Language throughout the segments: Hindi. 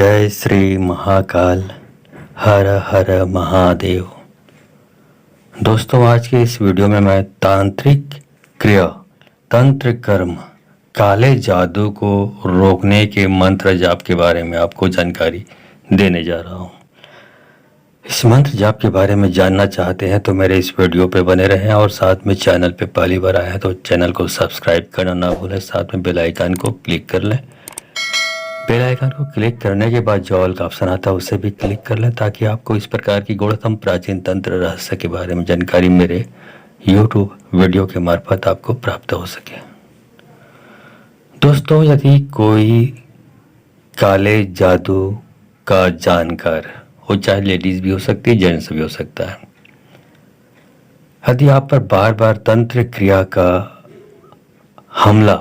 जय श्री महाकाल। हर हर महादेव। दोस्तों, आज के इस वीडियो में मैं तांत्रिक क्रिया, तंत्र कर्म, काले जादू को रोकने के मंत्र जाप के बारे में आपको जानकारी देने जा रहा हूँ। इस मंत्र जाप के बारे में जानना चाहते हैं तो मेरे इस वीडियो पे बने रहें और साथ में चैनल पे पहली बार आए हैं तो चैनल को सब्सक्राइब करना ना भूलें। साथ में बेल आइकन को क्लिक कर लें। बेल आइकन को क्लिक करने के बाद जो ऑल का ऑप्शन आता है उसे भी क्लिक कर लें ताकि आपको इस प्रकार की गूढ़तम प्राचीन तंत्र रहस्य के बारे में जानकारी मेरे YouTube वीडियो के मार्फत आपको प्राप्त हो सके। दोस्तों, यदि कोई काले जादू का जानकार हो, चाहे लेडीज भी हो सकती है, जेंट्स भी हो सकता है, यदि आप पर बार बार तंत्र क्रिया का हमला,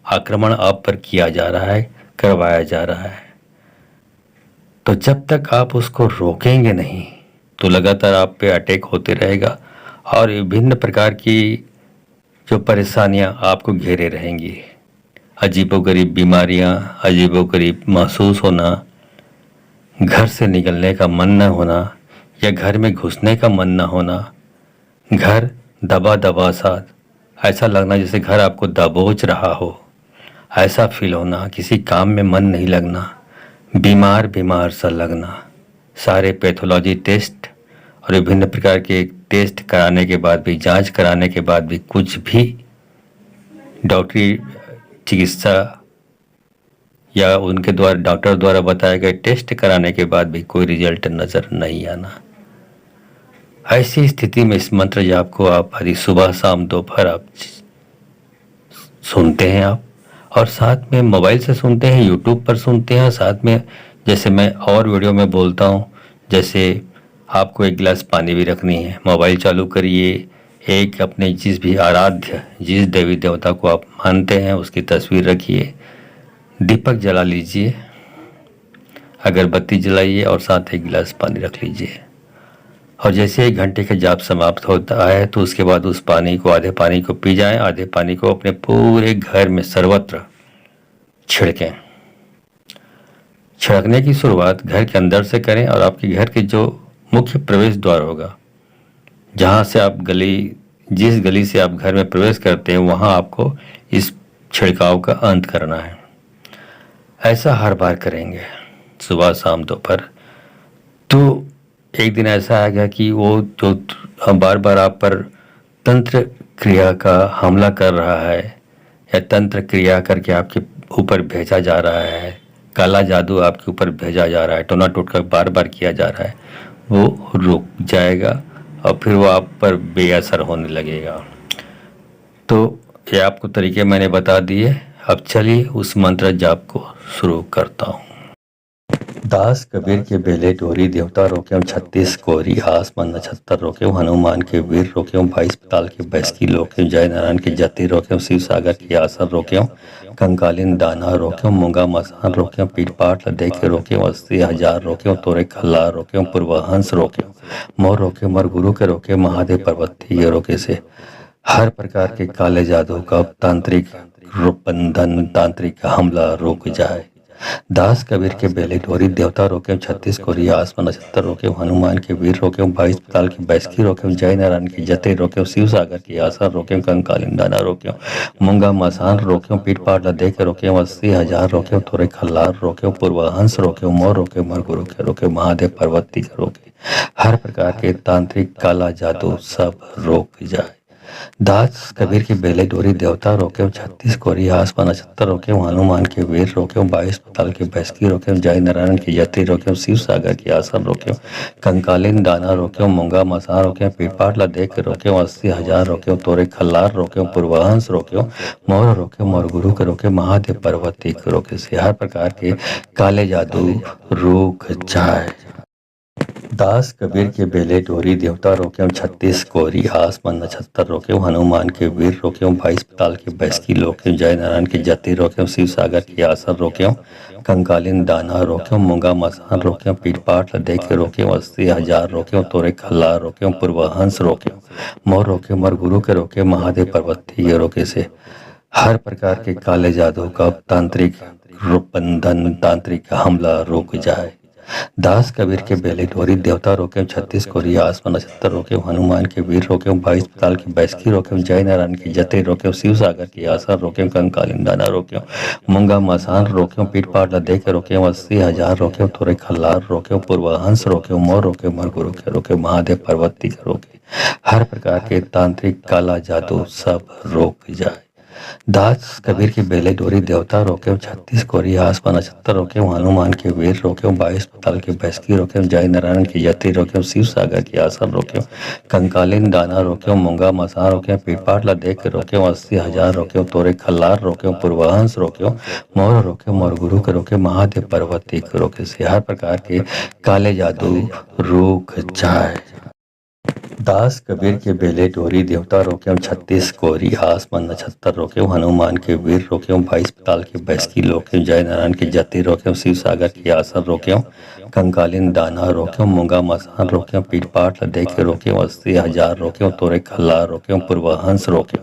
आक्रमण आप पर किया जा रहा है, करवाया जा रहा है, तो जब तक आप उसको रोकेंगे नहीं तो लगातार आप पे अटैक होते रहेगा और विभिन्न प्रकार की जो परेशानियां आपको घेरे रहेंगी। अजीबोगरीब बीमारियां, अजीबोगरीब महसूस होना, घर से निकलने का मन न होना या घर में घुसने का मन न होना, घर दबा दबा सा ऐसा लगना जैसे घर आपको दबोच रहा हो, ऐसा फील होना, किसी काम में मन नहीं लगना, बीमार बीमार सा लगना, सारे पैथोलॉजी टेस्ट और विभिन्न प्रकार के टेस्ट कराने के बाद भी, जांच कराने के बाद भी कुछ भी डॉक्टरी चिकित्सा या उनके द्वारा, डॉक्टर द्वारा बताए गए टेस्ट कराने के बाद भी कोई रिजल्ट नज़र नहीं आना। ऐसी स्थिति में इस मंत्र जाप को आप यदि सुबह शाम दोपहर आप सुनते हैं आप, और साथ में मोबाइल से सुनते हैं, यूट्यूब पर सुनते हैं, साथ में जैसे मैं और वीडियो में बोलता हूँ, जैसे आपको एक गिलास पानी भी रखनी है, मोबाइल चालू करिए, एक अपने जिस भी आराध्य, जिस देवी देवता को आप मानते हैं उसकी तस्वीर रखिए, दीपक जला लीजिए, अगरबत्ती जलाइए और साथ एक गिलास पानी रख लीजिए। और जैसे 1 घंटे का जाप समाप्त होता है तो उसके बाद उस पानी को, आधे पानी को पी जाएं, आधे पानी को अपने पूरे घर में सर्वत्र छिड़कें। छिड़कने की शुरुआत घर के अंदर से करें और आपके घर के जो मुख्य प्रवेश द्वार होगा, जहाँ से आप जिस गली से आप घर में प्रवेश करते हैं, वहाँ आपको इस छिड़काव का अंत करना है। ऐसा हर बार करेंगे, सुबह शाम दोपहर। तो एक दिन ऐसा आएगा कि वो जो बार बार आप पर तंत्र क्रिया का हमला कर रहा है या तंत्र क्रिया करके आपके ऊपर भेजा जा रहा है, काला जादू आपके ऊपर भेजा जा रहा है, टोना टोटका बार बार किया जा रहा है, वो रुक जाएगा और फिर वो आप पर बेअसर होने लगेगा। तो ये आपको तरीके मैंने बता दिए। अब चलिए उस मंत्र जाप को शुरू करता हूँ। दास कबीर के बेले डोरी, देवता रोक्यों 36 कोरी, आसमान नक्षत्र रोक्यों, हनुमान के वीर रोक्यों, 22 ताल के बैसकी रोक्यों, जय नारायण के जति रोक्यों, शिव सागर की आसन रोक्यों, कंकालीन दाना रोक्यों, मूंगा मसान रोक्यों, पीठ पाठ लदे के रोक्यों, 80,000 रोक्यों, तोरे खल्ला रोक्यों, पूर्वहंस रोक्यों, मोर रोक्यों, मर गुरु के रोके, महादेव पर्वती ये रोके से हर प्रकार के काले जादू का तांत्रिक बंधन, तांत्रिक हमला रुक जाए। दास कबीर के बेले डोरी, देवता रोके 36 कोरी, आसमान नक्षत्र रोके, हनुमान के वीर रोके, 22 ताल की बैसकी रोके, जय नारायण की जते रोके, शिव सागर की आसन रोके, कंकालीन दाना रोके, मूंगा मसान रोके, पीठ पाठ लदे के रोके, 80,000 रोके, तोरे खल्लार रोके, पूर्वहंस रोके, मोर रोके, मर गुरु के रोके, महादेव पर्वती के रोके, हर प्रकार के तांत्रिक काला जादू सब रोक जाए। दास कबीर की बेले डोरी, देवता रोके 36 कोरी, आसमान नक्षत्र रोके, हनुमान के वीर रोके, 22 ताल की बैसकी रोके, जय नारायण की जति रोके, शिव सागर की आसन रोके, कंकालीन दाना रोके, मूंगा मसान रोके, पीठ पाठ लदे के रोके, 80,000 रोके, तोरे खल्लार रोके, पूर्वहंस रोके, मोर रोके, मोर गुरु के रोके, महादेव पर्वती के रोके से हर प्रकार के काले जादू रुक जाए। दास कबीर के बेले डोरी, देवता रोक्यों 36 कोरी, आसमान नक्षत्र रोक्यों, हनुमान के वीर रोक्यों, 22 ताल की बैसकी रोक्यों, जय नारायण की जति रोक्यों, शिव सागर की आसन रोक्यों, कंकालीन दाना रोक्यों, मूंगा मसान रोक्यों, पीठ पाठ लदे के रोक्यों, 80,000 रोक्यों, तोरे खल्ला रोक्यों, पूर्वहंस रोक्यों, मोर रोके, मर गुरु के रोके, महादेव पर्वती ये रोके से हर प्रकार के काले जादू का तांत्रिक बंधन तांत्रिक हमला रुक जाए। दास कबीर के बेले डोरी देवता रोके, 36 कोरिया आसमान नक्षत्र रोके, हनुमान के वीर रोके, 22 ताल की बैसकी रोके, जय नारायण की जते रोके, शिव सागर की आशा रोके, कंकालीन दाना रोके, मुंगा मसान रोके, पीठ पाट लदे के रोके, 80,000 रोके, थोड़े खल्लार रोके, पूर्वाहंस रोके, मोर रोके, मरगु रोके रोके, महादेव पार्वती के रोके, हर प्रकार के तांत्रिक काला जादू सब रोक जाए। दास कबीर की बेले डोरी देवता रोके, 36 कोरिया आसमान नक्षत्र रोके, हनुमान के वीर रोके, 22 पताल की बैसकी रोके, जय नारायण की जति रोके, शिव सागर की आसन रोके, कंकालीन दाना रोके, मूंगा मसा रोके, पीपाट लदे के रोके, 80,000 रोके, तोरे खल्लार रोके, पूर्वाहंस रोके, मोर रोके, मोर गुरु के रोके, महादेव पार्वती के रोके से हर प्रकार के काले जादू रुक जाए। दास कबीर के बेले डोरी देवता रोके, 36 कोरी आसमान नक्षत्र रोके, हनुमान के वीर रोके, 22 पताल की बैसकी रोके, जय नारायण की जति रोके, शिव सागर की आसन रोके, कंकालीन दाना रोके, मूंगा मसान रोके, पीठ पाट लदे के रोके, 80,000 रोके, तोरे खल्लार रोके, पूर्वाहंस रोके,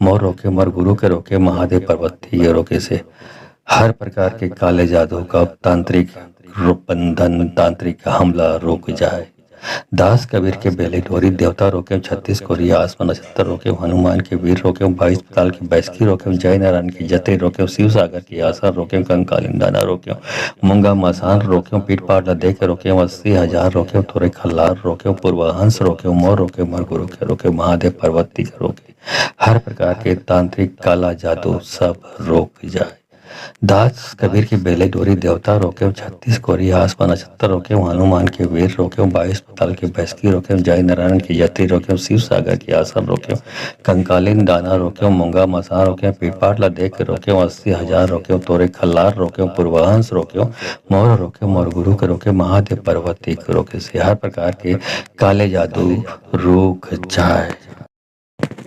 मोर रोके, मोर गुरु के रोके, महादेव पार्वती के रोके से हर प्रकार के काले जादू का तांत्रिक बंधन तांत्रिक हमला रुक जाए। दास कबीर के बेले डोरी देवता रोके, 36 कोरिया आसमान नक्षत्र रोके, हनुमान के वीर रोके, 22 पताल की बैसकी रोके, जय नारायण की जते रोके, शिव सागर की आशा रोके, कंकालीन दाना रोके, मूंगा मसान रोके, पीठ पाट लदे के रोके, 80,000 रोके, थोड़े खल्लार रोके, पूर्वाहंस रोके, मोर रोके, मरगु रोके रोके, महादेव पार्वती के रोके, हर प्रकार के तांत्रिक काला जादू सब रोक जाए। दास कबीर की बेले डोरी देवता रोके, 36 कोरिया आसमान नक्षत्र रोके, हनुमान के वीर रोके, 22 पताल की बैसकी रोके, जय नारायण की जति रोके, शिव सागर की आसन रोके, कंकालीन दाना रोके, मूंगा मसा रोके, पीपाट लदे के रोके, 80,000 रोके, तोरे खल्लार रोके, पूर्वाहंस रोके, मोर रोके, मोर गुरु के रोके, महादेव पार्वती के रोके से हर प्रकार के काले जादू रुक जाए।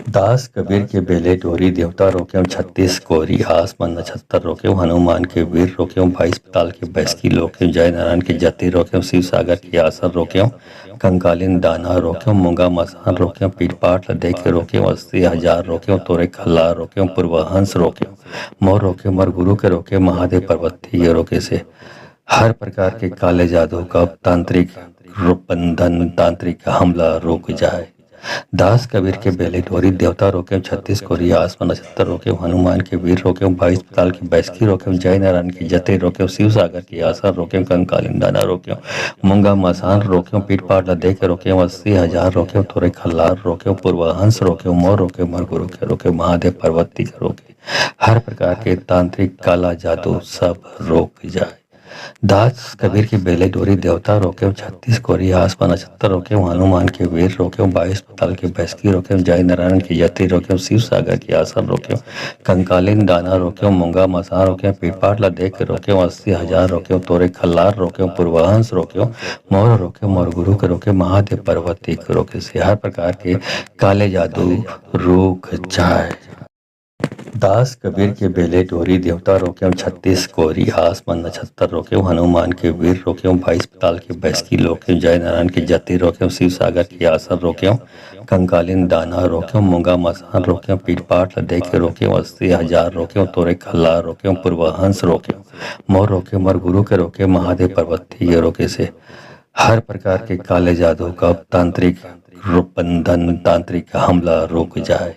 दास कबीर के बेले डोरी देवता रोके, 36 कोरी आसमान नक्षत्र रोके, हनुमान के वीर रोके, 22 पताल की बैसकी रोके, जय नारायण की जति रोके, शिव सागर की आसन रोके, कंकालीन दाना रोके, मूंगा मसान रोके, पीठ पाट लदे के रोके, 80,000 रोके, तोरे खल्लार रोके, पूर्वाहंस रोके, मोर रोके, मोर गुरु के रोके, महादेव पार्वती के रोके से हर प्रकार के काले जादू का तांत्रिक बंधन तांत्रिक हमला रुक जाए। दास कबीर के बेले डोरी देवता रोके, 36 कोरिया आसमान नक्षत्र रोके, हनुमान के वीर रोके, 22 पताल की बैसकी रोके, जय नारायण की जते रोके, शिव सागर की आशा रोके, कंकालीन दाना रोके, मूंगा मसान रोके, पीठ पाट लदे के रोके, 80,000 रोके, थोड़े खल्लार रोके, पूर्वाहंस रोके, मोर रोके, मोर गुरु के रोके, महादेव पार्वती के रोके, हर प्रकार के तांत्रिक काला जादू सब रोक जाए। दास कबीर की बेले डोरी देवता रोके, 36 कोरिया आसमान नक्षत्र रोके, हनुमान के वीर रोके, 22 पताल की बैसकी रोके, जय नारायण की जति रोके, शिव सागर की आसन रोके, कंकालीन दाना रोके, मूंगा मसा रोके, पीठ पाट लदे के रोके, 80,000 रोके, तोरे खल्लार रोके, पूर्वाहंस रोके, मोर रोके, मोर गुरु के रोके, महादेव पार्वती के रोके से हर प्रकार के काले जादू रुक जाए। दास कबीर के बेले डोरी देवता रोके, 36 कोरी आसमान नक्षत्र रोके, हनुमान के वीर रोके, 22 पताल की बैसकी रोके, जय नारायण की जति रोके, शिव सागर की आसन रोके, कंकालीन दाना रोके, मूंगा मसान रोके, पीठ पाट लदे के रोके, 80,000 रोके, तोरे खल्लार रोके, पूर्वाहंस रोके, मोर रोके, मोर गुरु के रोके, महादेव पार्वती के रोके से हर प्रकार के काले जादू का तांत्रिक बंधन तांत्रिक हमला रुक जाए।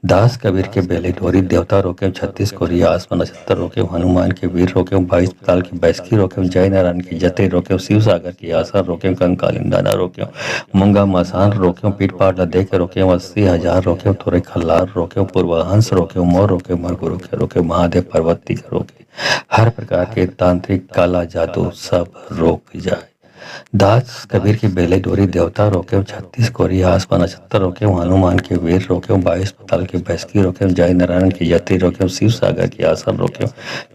दास कबीर के बेले डोरी देवता रोके, 36 कोरिया आसमान नक्षत्र रोके, हनुमान के वीर रोके, 22 पताल की बैसकी रोके, जय नारायण की जते रोके, शिव सागर की आशा रोके, कंकालीन दाना रोके, मूंगा मसान रोके, पीठ पाट लदे के रोके, 80,000 रोके, थोड़े खल्लार रोके, पूर्वाहंस रोके, मोर रोके, मोर गुरु के रोके, महादेव पार्वती के रोके, हर प्रकार के तांत्रिक काला जादू सब रोक जाए। दास कबीर की बेले डोरी देवता रोके, 36 कोरिया आसमान नक्षत्र रोके, हनुमान के वीर रोके, 22 पताल की बैसकी रोके, जय नारायण की जति रोके, शिव सागर की आसन रोके,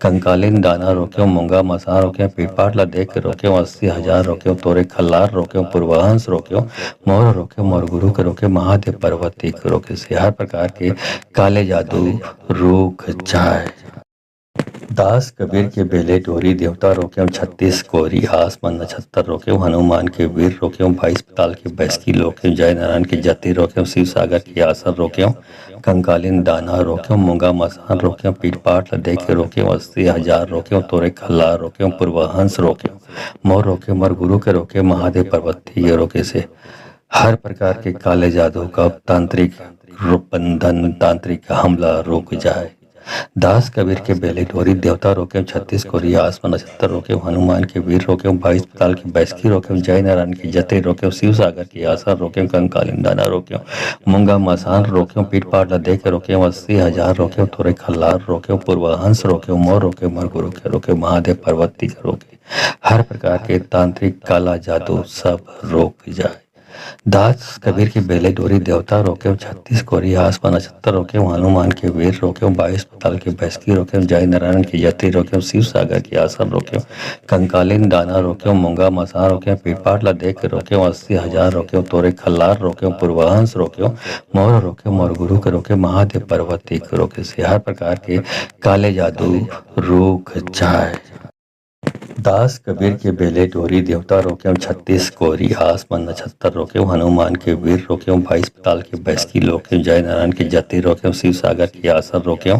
कंकालीन दाना रोके, मूंगा मसा रोके, पीठ पाट लदे के रोके, 80,000 रोके, तोरे खल्लार रोके, पूर्वाहंस रोके, मोर रोके, मोर गुरु के रोके, महादेव पार्वती के रोके से हर प्रकार के काले जादू रुक जाए। दास कबीर के बेले डोरी देवता रोक्यों 36 कोरी आसमान नक्षत्र रोक्यों हनुमान के वीर रोक्यों 22 पताल के बैसकी रोक्यों जय नारायण के जति रोक्यों शिव सागर की आसर रोक्यों कंकालीन दाना रोक्यों मूंगा मसान रोक्यों पीठ पाठ लदे के रोक्यों 80,000 रोक्यों तोरे खल्ला रोक्यों पूर्वहंस रोक्यों मोर रोके मर गुरु के रोके महादेव पर्वती ये रोके से हर प्रकार के काले जादू का तांत्रिक बंधन तांत्रिक हमला रुक जाए। दास कबीर के बेले डोरी देवता रोके 36 कोरिया आसमान नक्षत्र रोके हनुमान के वीर रोके 22 पताल की बैसकी रोके जय नारायण की जते रोके शिव सागर की आसर रोके कंकालीन दाना रोके मूंगा मसान रोके पीठ पाट लदे के रोके 80,000 रोके थोड़े खल्लार रोके पूर्वहंस रोके मोर रोके मर गुरु के रोके महादेव पर्वती के रोके हर प्रकार के तांत्रिक काला जादू सब रोक जाए। दास कबीर की बेले डोरी देवता रोके 36 कोरिया आसमान नक्षत्र रोके हनुमान के वीर रोके 22 पताल की बैसकी रोके जय नारायण की जति रोके शिव सागर की आसन रोके कंकालीन दाना रोके मूंगा मसान रोके पीपाट लदे के रोके 80,000 रोके तोरे खल्लार रोके पूर्वहंस रोके मोर रोके मोर गुरु के रोके महादेव पर्वती के रोके से हर प्रकार के काले जादू रुक जाए। दास कबीर के बेले डोरी देवता रोके 36 कोरी आसमान नक्षत्र रोके हनुमान के वीर रोके 22 पताल के बैसकी रोके जय नारायण की जति रोके शिव सागर की आसर रोके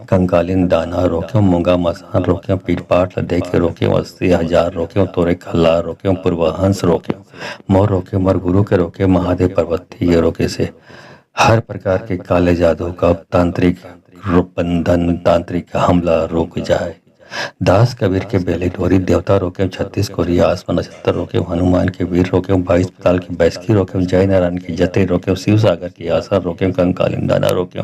कंकालीन दाना रोके मूंगा मसान रोके पीठ पाठ लदे के रोके 80,000 रोके तोरे खल्ला रोके पूर्वहंस रोके मोर रोके मर गुरु के रोके महादेव पर्वती ये रोके से हर प्रकार के काले जादू का तांत्रिक बंधन तांत्रिक हमला रुक जाए। दास कबीर के बेले डोरी देवता रोके 36 कोरिया आसमान नक्षत्र रोके हनुमान के वीर रोके 22 पताल की बैसकी रोके जय नारायण की जते रोके शिव सागर की आसर रोके कंकालीन दाना रोके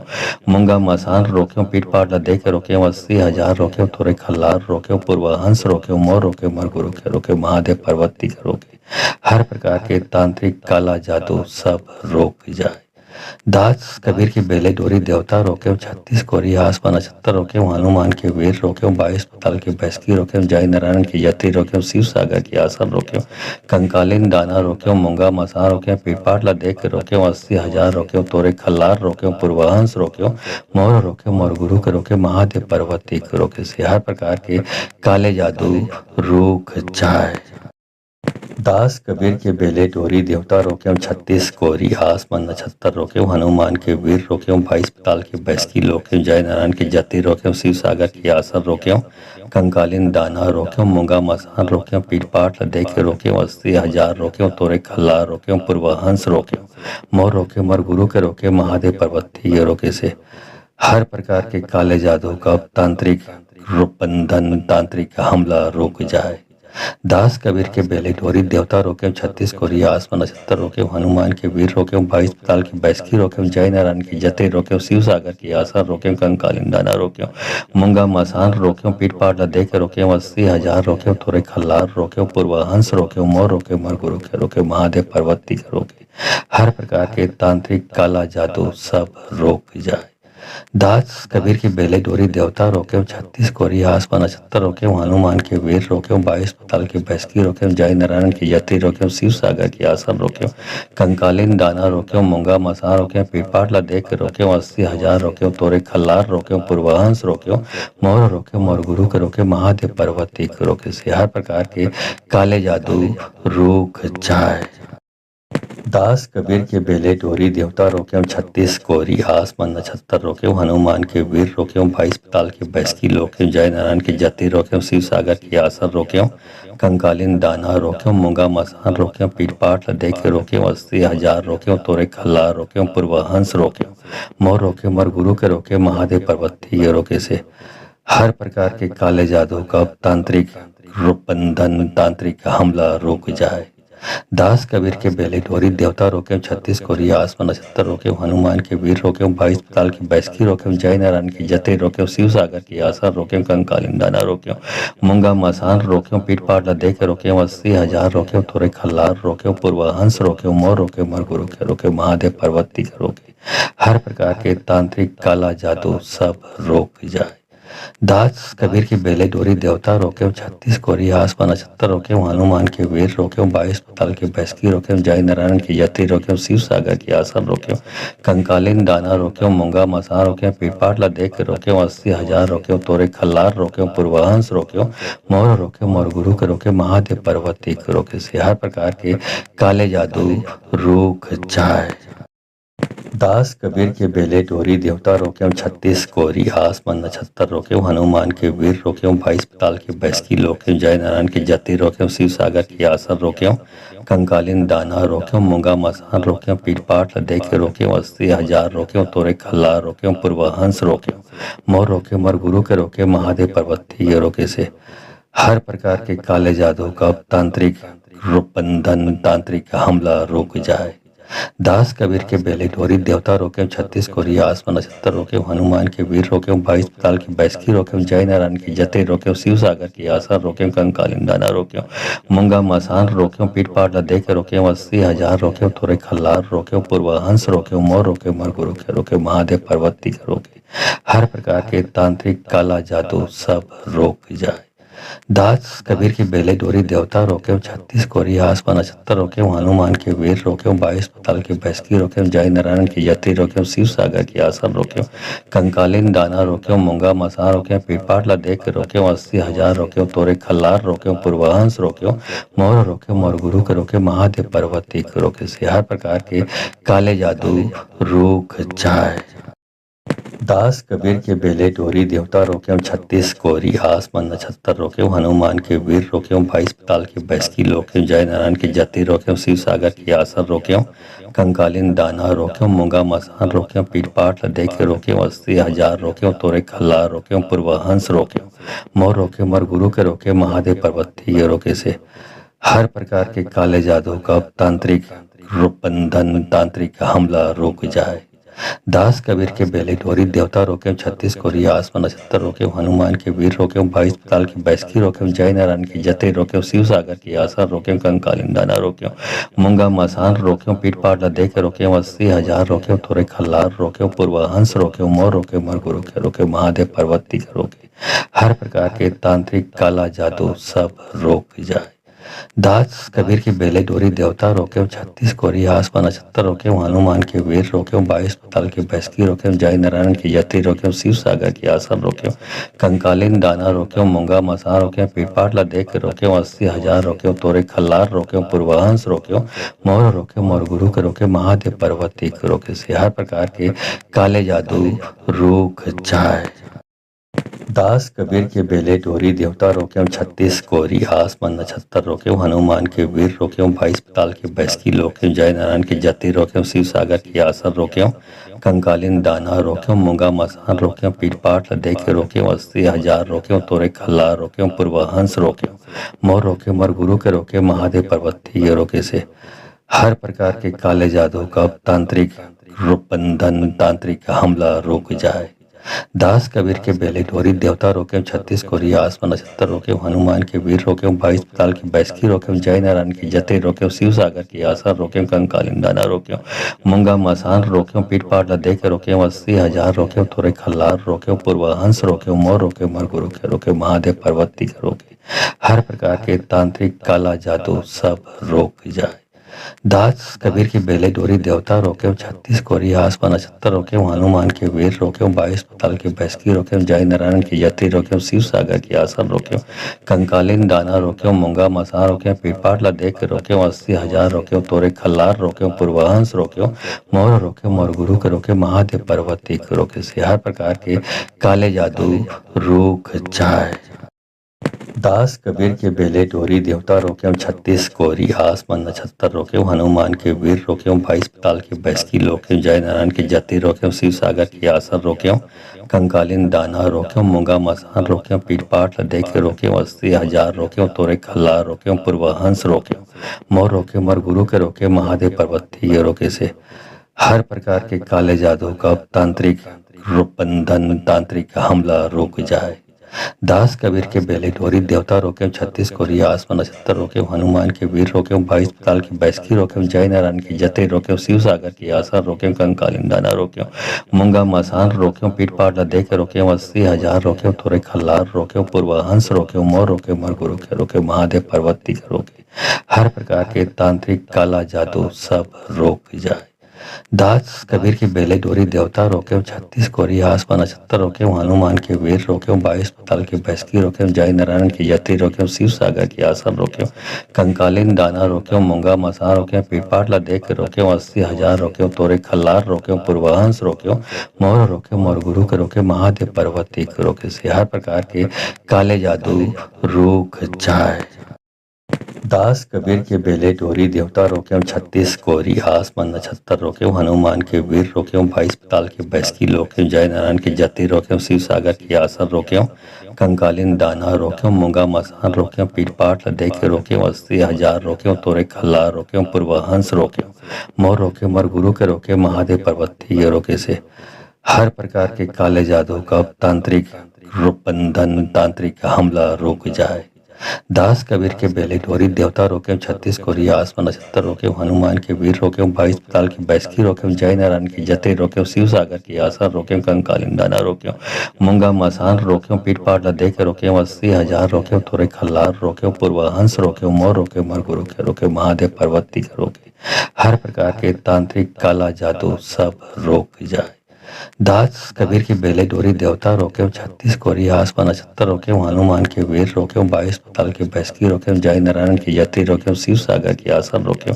मूंगा मसान रोके पीठ पाट लदे के रोके 80,000 रोके थोड़े खल्लार रोके पूर्वहंस रोके मोर रोके मर गुरु के रोके महादेव पर्वती के रोके हर प्रकार के तांत्रिक काला जादू सब रोक जाए। दास कबीर की बेले डोरी देवता रोके 36 कोरिया आसमान नक्षत्र रोके हनुमान के वीर रोके 22 पताल की बैसकी रोके जय नारायण की जति रोके शिव सागर की आसन रोके कंकालीन दाना रोके मूंगा मसान रोके पीपाट लदे के रोके 80,000 रोके तोरे खल्लार रोके पूर्वहंस रोके मोर रोके मोर गुरु के रोके महादेव पर्वती के रोके से हर प्रकार के काले जादू रुक जाए। दास कबीर के बेले डोरी देवता रोके 36 कोरी आसमान नक्षत्र रोके हनुमान के वीर रोके 22 पताल की बैसकी रोके जय नारायण की जति रोके शिव सागर की आसर रोके कंकालीन दाना रोके मूंगा मसान रोके पीठ पाट लदे के रोके 80,000 रोके तोरे खल्ला रोके पूर्वहंस रोके मोर रोके मर गुरु के रोके महादेव पर्वती ये रोके से हर प्रकार के काले जादू का तांत्रिक बंधन तांत्रिक हमला रुक जाए। दास कबीर के बेले डोरी देवता रोके 36 कोरिया आसमान नक्षत्र रोके हनुमान के वीर रोके 22 पताल की बैसकी रोके जय नारायण की जते रोके शिव सागर की आसर रोके कंकालीन दाना रोके मूंगा मसान रोके पीठ पाट लदे के रोके 80,000 रोके थोड़े खल्लार रोके पूर्वहंस रोके मोर रोके मर गुरु के रोके महादेव पर्वती के रोके हर प्रकार के तांत्रिक काला जादू सब रोक जाए। दास कबीर की बेले डोरी देवता रोके 36 कोरिया आसमान नक्षत्र रोके हनुमान के वीर रोके 22 पताल की बैसकी रोके जय नारायण की जति रोके शिव सागर की आसन रोके कंकालीन दाना रोके मूंगा मसान रोके पीठ पाट लदे के रोके 80,000 रोके तोरे खल्लार रोके पूर्वहंस रोके मोर रोके मोर गुरु के रोके महादेव पर्वती के रोके से हर प्रकार के काले जादू रुक जाए। दास कबीर के बेले डोरी देवता रोके 36 कोरी आसमान नक्षत्र रोके हनुमान के वीर रोके 22 पताल की बैसकी रोके जय नारायण की जति रोके शिव सागर की आसर रोके कंकालीन दाना रोके मूंगा मसान रोके पीठ पाट लदे के रोके 80,000 रोके तोरे खल्ला रोके पूर्वहंस रोके मोर रोके मर गुरु के रोके महादेव पर्वती ये रोके से हर प्रकार के काले जादू का तांत्रिक बंधन तांत्रिक हमला रुक जाए। दास कबीर के बेले डोरी देवता रोके 36 कोरिया आसमान नक्षत्र रोके हनुमान के वीर रोके 22 पताल की बैसकी रोके जय नारायण की जते रोके शिव सागर की आसर रोके कंकालीन दाना रोके मूंगा मसान रोके पीठ पाट लदे के रोके 80,000 रोके थोड़े खल्लार रोके पूर्वहंस रोके मोर रोके मर गुरु के रोके महादेव पर्वती के रोके हर प्रकार के तांत्रिक काला जादू सब रोक जाए। दास कबीर की बेले डोरी देवता रोके, 36 कोरी आसमान नक्षत्र रोके, हनुमान के वीर रोके, 22 पताल की बैसकी रोके, जय नारायण की यति रोके, शिव सागर की आसन रोके, कंकालीन दाना रोके, मूंगा मसान रोके, पीपाटला देख रोके, 80,000 रोके, तोरे खल्लार रोके, पूर्वहंस रोके, मोर रोके, मोर गुरु के रोके, महादेव पर्वती के रोके से हर प्रकार के काले जादू रूख जाए। दास कबीर के बेले डोरी देवता रोके, 36 कोरी आसमान नक्षत्र रोके, हनुमान के वीर रोके, 22 पताल के बैसकी रोके, जय नारायण की जति रोके, शिव सागर की आसन रोके, कंकालीन दाना रोके, मूंगा मसान रोके, पीटपाट देखे रोके, 80,000 रोके, तोरे खल्ला रोके, पूर्वहंस रोके, मोर रोके, मोर गुरु के रोके, महादेव पर्वती ये रोके से हर प्रकार के काले जादू का तांत्रिक बंधन तांत्रिक हमला रुक जाए। दास कबीर के बेले डोरी देवता रोके, 36 कोरी आसमान नक्षत्र रोके, हनुमान के वीर रोके, 22 पताल की बैसकी रोके, जय नारायण की जते रोके, शिव सागर की आसन रोके, कंकालीन दाना रोके, मूंगा मसान रोके, पीठ पाट देखे रोके, 80,000 रोके, थोड़े खल्लार रोके, पूर्वहंस रोके, मोर रोके, मोर गुरु के रोके, महादेव पर्वती के रोके, हर प्रकार के तांत्रिक काला जादू सब रोक जाए। दास कबीर की बेले डोरी देवता रोके, 36 कोरी आसमान नक्षत्र रोके, हनुमान के वीर रोके, 22 पताल की बैसकी रोके, जय नारायण की यति रोके, शिव सागर की आसन रोके, कंकालीन दाना रोके, मूंगा मसान रोके, पीपाटला देख रोके, 80,000 रोके, तोरे खल्लार रोके, पूर्वहंस रोके, मोर रोके, मोर गुरु के रोके, महादेव पर्वती के रोके से हर प्रकार के काले जादू रूख जाए। दास कबीर के बेले डोरी देवता रोके, 36 कोरी आसमान नक्षत्र रोके, हनुमान के वीर रोके, 22 पताल की बैसकी रोके, जय नारायण की जति रोके, शिव सागर की आसन रोके, कंकालीन दाना रोके, मूंगा मसान रोके, पीटपाट देखे रोके, 80,000 रोके, तोरे खल्ला रोके, पूर्वहंस रोके, मोर रोके, मोर गुरु के रोके, महादेव पर्वती ये रोके से हर प्रकार के काले जादू का तांत्रिक बंधन तांत्रिक हमला रुक जाए। दास कबीर के बेले डोरी देवता रोके, 36 कोरी आसमान नक्षत्र रोके, हनुमान के वीर रोके, 22 पताल की बैसकी रोके, जय नारायण की जते रोके, शिव सागर की आसन रोके, कंकालीन दाना रोके, मूंगा मसान रोके, पीठ पाट देखे रोके, 80,000 रोके, थोड़े खल्लार रोके, पूर्वहंस रोके, मोर रोके, मोर गुरु के रोके, महादेव पर्वती के रोके, हर प्रकार के तांत्रिक काला जादू सब रोक जाए। दास कबीर की बेले डोरी देवता रोके, 36 कोरी आसमान नक्षत्र रोके, हनुमान के वीर रोके, 22 पताल की बैसकी रोके, जय नारायण की यति रोके, शिव सागर की आसन रोके, कंकालीन दाना रोके, मूंगा मसान रोके, पीपाटला देख रोके, 80,000 रोके, तोरे खल्लार रोके, पूर्वहंस रोके, मोर रोके, मोर गुरु के रोके, महादेव पर्वती के रोके से हर प्रकार के काले जादू रूख जाए। दास कबीर के बेले डोरी देवता रोके, 36 कोरी आसमान नक्षत्र रोके, हनुमान के वीर रोके, 22 पताल की बैसकी रोके, जय नारायण की जति रोके, शिव सागर की आसन रोके, कंकालीन दाना रोके, मूंगा मसान रोके, पीटपाट देखे रोके, 80,000 रोके, तोरे खल्ला रोके, पूर्वहंस रोके, मोर रोके, मोर गुरु के रोके, महादेव पर्वती ये रोके से हर प्रकार के काले जादू का तांत्रिक बंधन तांत्रिक हमला रुक जाए। दास कबीर के बेले डोरी देवता रोके, 36 कोरी आसमान नक्षत्र रोके, हनुमान के वीर रोके, 22 पताल की बैसकी रोके, जय नारायण की जते रोके, शिव सागर की आसन रोके, कंकालीन दाना रोके, मूंगा मसान रोके, पीठ पाट देखे रोके, 80,000 रोके, थोड़े खल्लार रोके, पूर्वहंस रोके, मोर रोके, मोर गुरु के रोके, महादेव पर्वती के रोके, हर प्रकार के तांत्रिक काला जादू सब रोक जाए। दास कबीर की बेले डोरी देवता रोके, 36 कोरी आसमान नक्षत्र रोके, हनुमान के वीर रोके, 22 पताल की बैसकी रोके, जय नारायण की यति रोके, शिव सागर की आसन रोके, कंकालीन दाना रोके, मूंगा मसान रोके, पीटपाटला देख रोके, 80,000 रोके, तोरे खल्लार रोके, पूर्वहंस रोके, मोर रोके, मोर गुरु के रोके, महादेव पर्वती के रोके से हर प्रकार के काले जादू रूख जाए। दास कबीर के बेले डोरी देवता रोके, 36 कोरी आसमान नक्षत्र रोके, हनुमान के वीर रोके, 22 पताल की बैसकी रोके, जय नारायण की जति रोके, शिव सागर की आसन रोके, कंकालीन दाना रोके, मूंगा मसान रोके, पीटपाट देखे रोके, 80,000 रोके, तोरे खल्ला रोके, पूर्वहंस रोके, मोर रोके, मोर गुरु के रोके, महादेव पर्वती ये रोके से हर प्रकार के काले जादू का तांत्रिक बंधन तांत्रिक हमला रुक जाए। दास कबीर के बेले ढोरी देवता रोके 36 कोरिया आसमान नक्षत्र रोके हनुमान के वीर रोके 22 पताल की बैसकी रोके जय नारायण की जते रोके शिव सागर की आसान रोके कंकालिन दाना रोके मूंगा मसान रोके पीठ पाट लदे के रोके 80,000 रोके थोड़े खल्लार रोके पूर्वाहंस रोके मोर रोके मरगुरु के रोके महादेव पर्वती के रोके हर प्रकार के तांत्रिक काला जादू सब रोक जाए। दास कबीर की बेले डोरी देवता रोके 36 कोरिया आसमान नक्षत्र रोके हनुमान के वीर रोके 22 पताल की बैसकी रोके जय नारायण की यति रोके शिव सागर की आसन रोके कंकालिन दाना रोके मूंगा मसा रोके पीपाट लदे के रोके 80,000 रोके तोरे खल्लार रोके पूर्वाहंस रोके मोर रोके मोर गुरु के रोके महादेव पर्वती के रोके से हर प्रकार के काले जादू रूख जाए। दास कबीर के बेले डोरी देवता रोके 36 कोरी आसमान नक्षत्र रोके हनुमान के वीर रोके 22 पताल के बैसकी रोके जय नारायण की जति रोके शिव सागर की आसन रोके कंकालिन दाना रोके मूंगा मसान रोके पीठ पाट लदे के रोके 80,000 रोके तोरे खल्ला रोके पूर्वाहंस रोके मोर रोके मर गुरु के रोके महादेव पर्वती के रोके से हर प्रकार के काले जादू का तांत्रिक बंधन तांत्रिक हमला रुक जाए। दास कबीर के बेले डोरी देवता रोके 36 कोरिया आसमान नक्षत्र रोके हनुमान के वीर रोके 22 पताल की बैसकी रोके जय नारायण की जते रोके शिव सागर की आसान रोके कंकालिन दाना रोके मूंगा मसान रोके पीठ पाट लदे के रोके 80,000 रोके थोड़े खल्लार रोके पूर्वाहंस रोके मोर रोके मर गुरु के रोके महादेव पर्वती के रोके हर प्रकार के तांत्रिक काला जादू सब रोक जाए। दास कबीर की बेले डोरी देवता रोके 36 कोरिया आसमान नक्षत्र रोके हनुमान के वीर रोके 22 पताल की बैसकी रोके जय नारायण की यति रोके शिव सागर की आसन रोके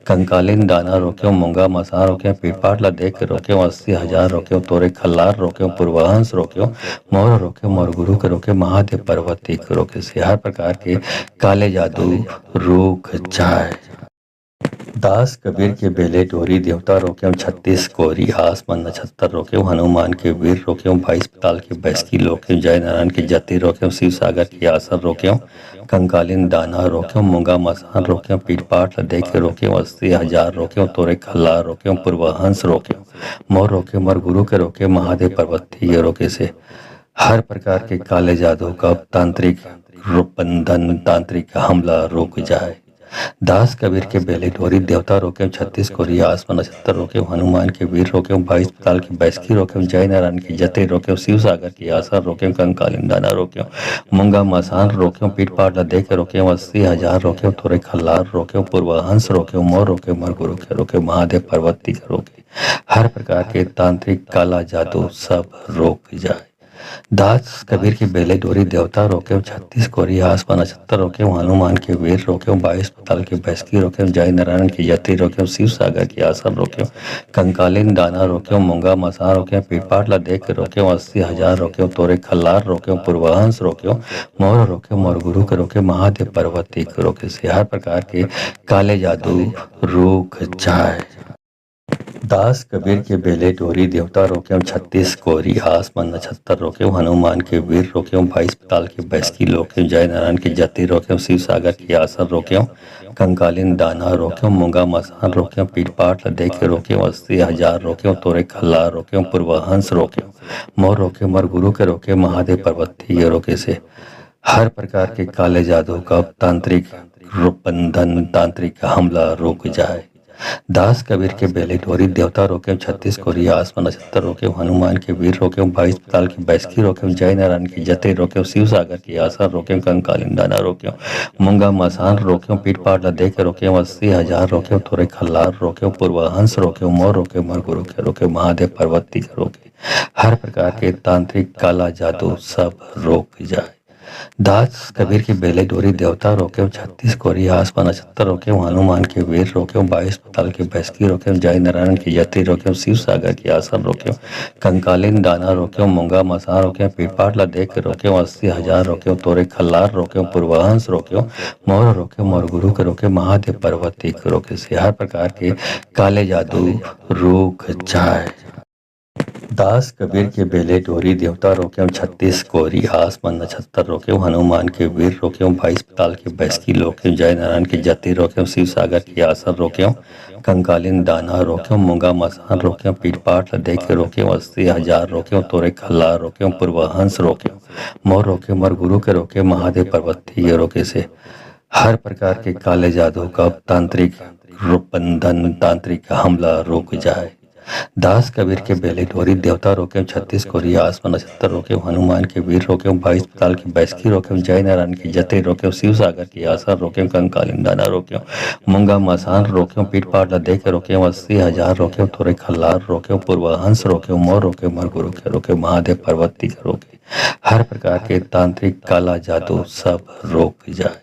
कंकालिन दाना रोके मूंगा मसा रोके पीपाट लदे के रोके 80,000 रोके तोरे खल्लार रोके पूर्वाहंस रोके मोर रोके मोर गुरु के रोके महादेव पर्वती के रोके से हर प्रकार के काले जादू रूख जाए। दास कबीर के बेले डोरी देवता रोके 36 कोरी आसमान नक्षत्र रोके हनुमान के वीर रोके 22 पताल की बैसकी रोके जय नारायण की जति रोके शिव सागर की आसन रोके कंकालिन दाना रोके मूंगा मसान रोके पीठ पाट लदे के रोके 80,000 रोके तोरे खल्ला रोके पूर्वाहंस रोके मोर रोके मर गुरु के रोके महादेव पर्वती के रोके से हर प्रकार के काले जादू का तांत्रिक बंधन तांत्रिक हमला रुक जाए। दास कबीर के बेले डोरी देवता रोके 36 कोरिया आसमान नक्षत्र रोके हनुमान के वीर रोके 22 पताल की बैसकी रोके जय नारायण की जते रोके शिव सागर की आसान रोके कंकालिन दाना रोके मूंगा मसान रोके पीठ पाट लदे के रोके 80,000 रोके थोड़े खल्लार रोके पूर्वाहंस रोके मोर रोके मर गुरु के रोके महादेव पर्वती के रोके हर प्रकार के तांत्रिक काला जादू सब रोक जाए। दास कबीर की बेले डोरी देवता रोके 36 कोरिया आसमान नक्षत्र रोके हनुमान के वीर रोके 22 पताल की बैसकी रोके जय नारायण की यति रोके शिव सागर की आसन रोके कंकालिन दाना रोके मूंगा मसा रोके पीपाट लदे के रोके 80,000 रोके तोरे खल्लार रोके पूर्वाहंस रोके मोर रोके मोर गुरु के रोके महादेव पर्वती के रोके से हर प्रकार के काले जादू रूख जाए। दास कबीर के बेले डोरी देवता रोके 36 कोरी आसमान नक्षत्र रोके हनुमान के वीर रोके 22 पताल की बैसकी रोके जय नारायण की जति रोके शिव सागर की आसन रोके कंकालिन दाना रोके मूंगा मसान रोके पीठ पाट लदे के रोके 80,000 रोके तोरे खल्ला रोके पूर्वाहंस रोके मोर रोके मर गुरु के रोके महादेव पर्वती के रोके से हर प्रकार के काले जादू का तांत्रिक बंधन तांत्रिक हमला रुक जाए। दास कबीर के बेले डोरी देवता रोके 36 कोरिया आसमान नक्षत्र रोके हनुमान के वीर रोके 22 पताल की बैसकी रोके जय नारायण की जते रोके शिव सागर की आसान रोके कंकालिन दाना रोके मूंगा मसान रोके पीठ पाट लदे के रोके 80,000 रोके थोड़े खल्लार रोके पूर्वाहंस रोके मोर रोके मर गुरु के रोके महादेव पर्वती के रोके हर प्रकार के तांत्रिक काला जादू सब रोक जाए। दास कबीर की बेले डोरी देवता रोके 36 कोरिया आसमान नक्षत्र रोके हनुमान के वीर रोके 22 पताल की बैसकी रोके जय नारायण की यति रोके शिव सागर की आसन रोके कंकालिन दाना रोके मूंगा मसा रोके पीठ पाट लदे के रोके 80,000 रोके तोरे खल्लार रोके पूर्वाहंस रोके मोर रोके मोर गुरु के रोके महादेव पर्वती के रोके से हर प्रकार के काले जादू रूख जाए। दास कबीर के बेले डोरी देवता रोक्यों 36 कोरी आसमान नक्षत्र रोक्यों हनुमान के वीर रोक्यों 22 पताल के बैसकी रोक्यों जय नारायण के जति रोक्यों शिव सागर की आसर रोक्यों कंकालीन दाना रोक्यों मूंगा मसान रोक्यों पीठपाठ लदे के रोक्यों 80,000 रोक्यों तोरे खल्ला रोक्यों पूर्वहंस रोक्यों मोर रोक्यों मर गुरु के रोके महादेव पर्वती ये रोके से हर प्रकार के काले जादू का तांत्रिक बंधन तांत्रिक हमला रुक जाए। दास कबीर के बेले डोरी देवता रोके 36 कोरिया आसमान नक्षत्र रोके हनुमान के वीर रोके 22 पताल की बैसकी रोके जय नारायण की जते रोके शिव सागर की आसर रोके कंकालीन दाना रोके मूंगा मसान रोके पीठ पाट लदे के रोके 80,000 रोके थोड़े खल्लार रोके पूर्वहंस रोके मोर रोके मर गुरु के रोके महादेव पर्वती के रोके हर प्रकार के तांत्रिक काला जादू सब रोक जाए।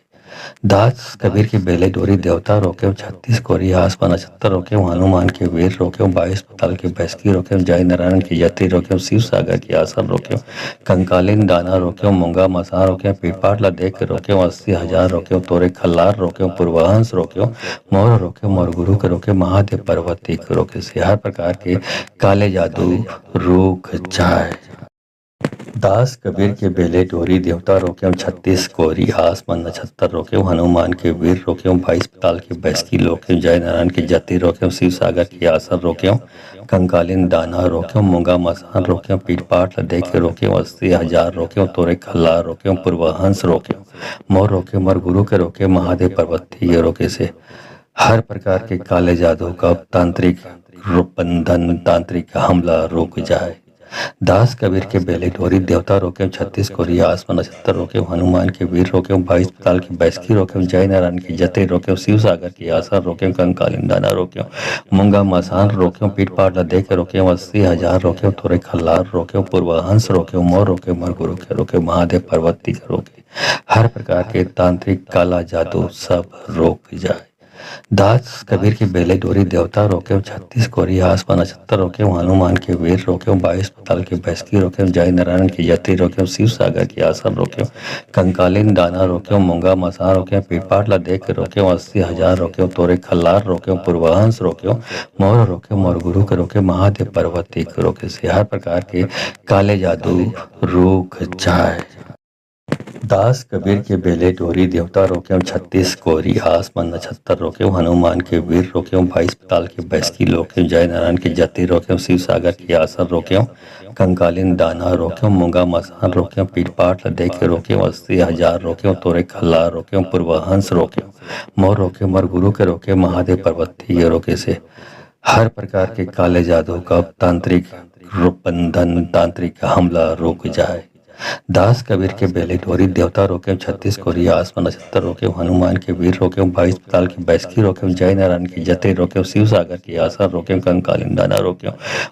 दास कबीर के बेले डोरी देवता रोके 36 कोरिया आसमान नक्षत्र रोके हनुमान के वीर रोके 22 पताल के बैसकी रोके जय नारायण की यति रोके शिव सागर की आसन रोके कंकालीन दाना रोके मूंगा मसा रोके पीपाट लदे के रोके 80,000 रोके तोरे खल्लार रोके पूर्वहंस रोके मोर रोके मोर गुरु के रोके महादेव पर्वती के रोके से हर प्रकार के काले जादू रुक जाए। दास कबीर के बेले डोरी देवता रोके 36 कोरी आसमान नक्षत्र रोके हनुमान के वीर रोके 22 पताल के बैसकी रोके जय नारायण के जति रोके शिव सागर की आसन रोके कंकालीन दाना रोके मूंगा मसान रोके पीठपाठ लदे के रोके 80,000 रोके तोरे खल्ला रोके पूर्वहंस रोके मोर रोके मर गुरु के रोके महादेव पर्वती ये रोके से हर प्रकार के काले जादू का तांत्रिक बंधन तांत्रिक हमला रुक जाए। दास कबीर के बेले डोरी देवता रोके 36 कोरिया आसमान नक्षत्र रोके हनुमान के वीर रोके 22 पताल की बैसकी रोके जय नारायण की जते रोके शिव सागर की आसर रोके कंकालीन दाना रोके मूंगा मसान रोके पीठ पाट लदे के रोके 80,000 रोके थोड़े खल्लार रोके पूर्वहंस रोके मोर रोके मर गुरु के रोके महादेव पर्वती के रोके हर प्रकार के तांत्रिक काला जादू सब रोक जाए। दास कबीर के बेले डोरी देवता रोके 36 कोरिया आसमान नक्षत्र रोके हनुमान के वीर रोके 22 पताल के बैसकी रोके जय नारायण की यति रोके शिव सागर की आसन रोके कंकालीन दाना रोके मूंगा मसा रोके पीठपाट लदे के रोके 80,000 रोके तोरे खल्लार रोके पूर्वहंस रोके मोर रोके मोर गुरु के रोके महादेव पर्वती के रोके से हर प्रकार के काले जादू रुक जाए। दास कबीर के बेले डोरी देवता रोके 36 कोरी आसमान नक्षत्र रोके हनुमान के वीर रोके 22 पताल के बैसकी रोके जय नारायण की जति रोके शिव सागर की आसन रोके कंकालीन दाना रोके मूंगा मसान रोके पीठपाठ लदे के रोके 80,000 रोके तोरे खल्ला रोके पूर्वहंस रोके मोर रोके मर गुरु के रोके महादेव पर्वती ये रोके से हर प्रकार के काले जादू का तांत्रिक बंधन तांत्रिक हमला रुक जाए। दास कबीर के बेले डोरी देवता रोके 36 कोरिया आसमान नक्षत्र रोके हनुमान के वीर रोके 22 पताल की बैसकी रोके जय नारायण की जते रोके शिव सागर की आसर रोके कंकालीन दाना रोके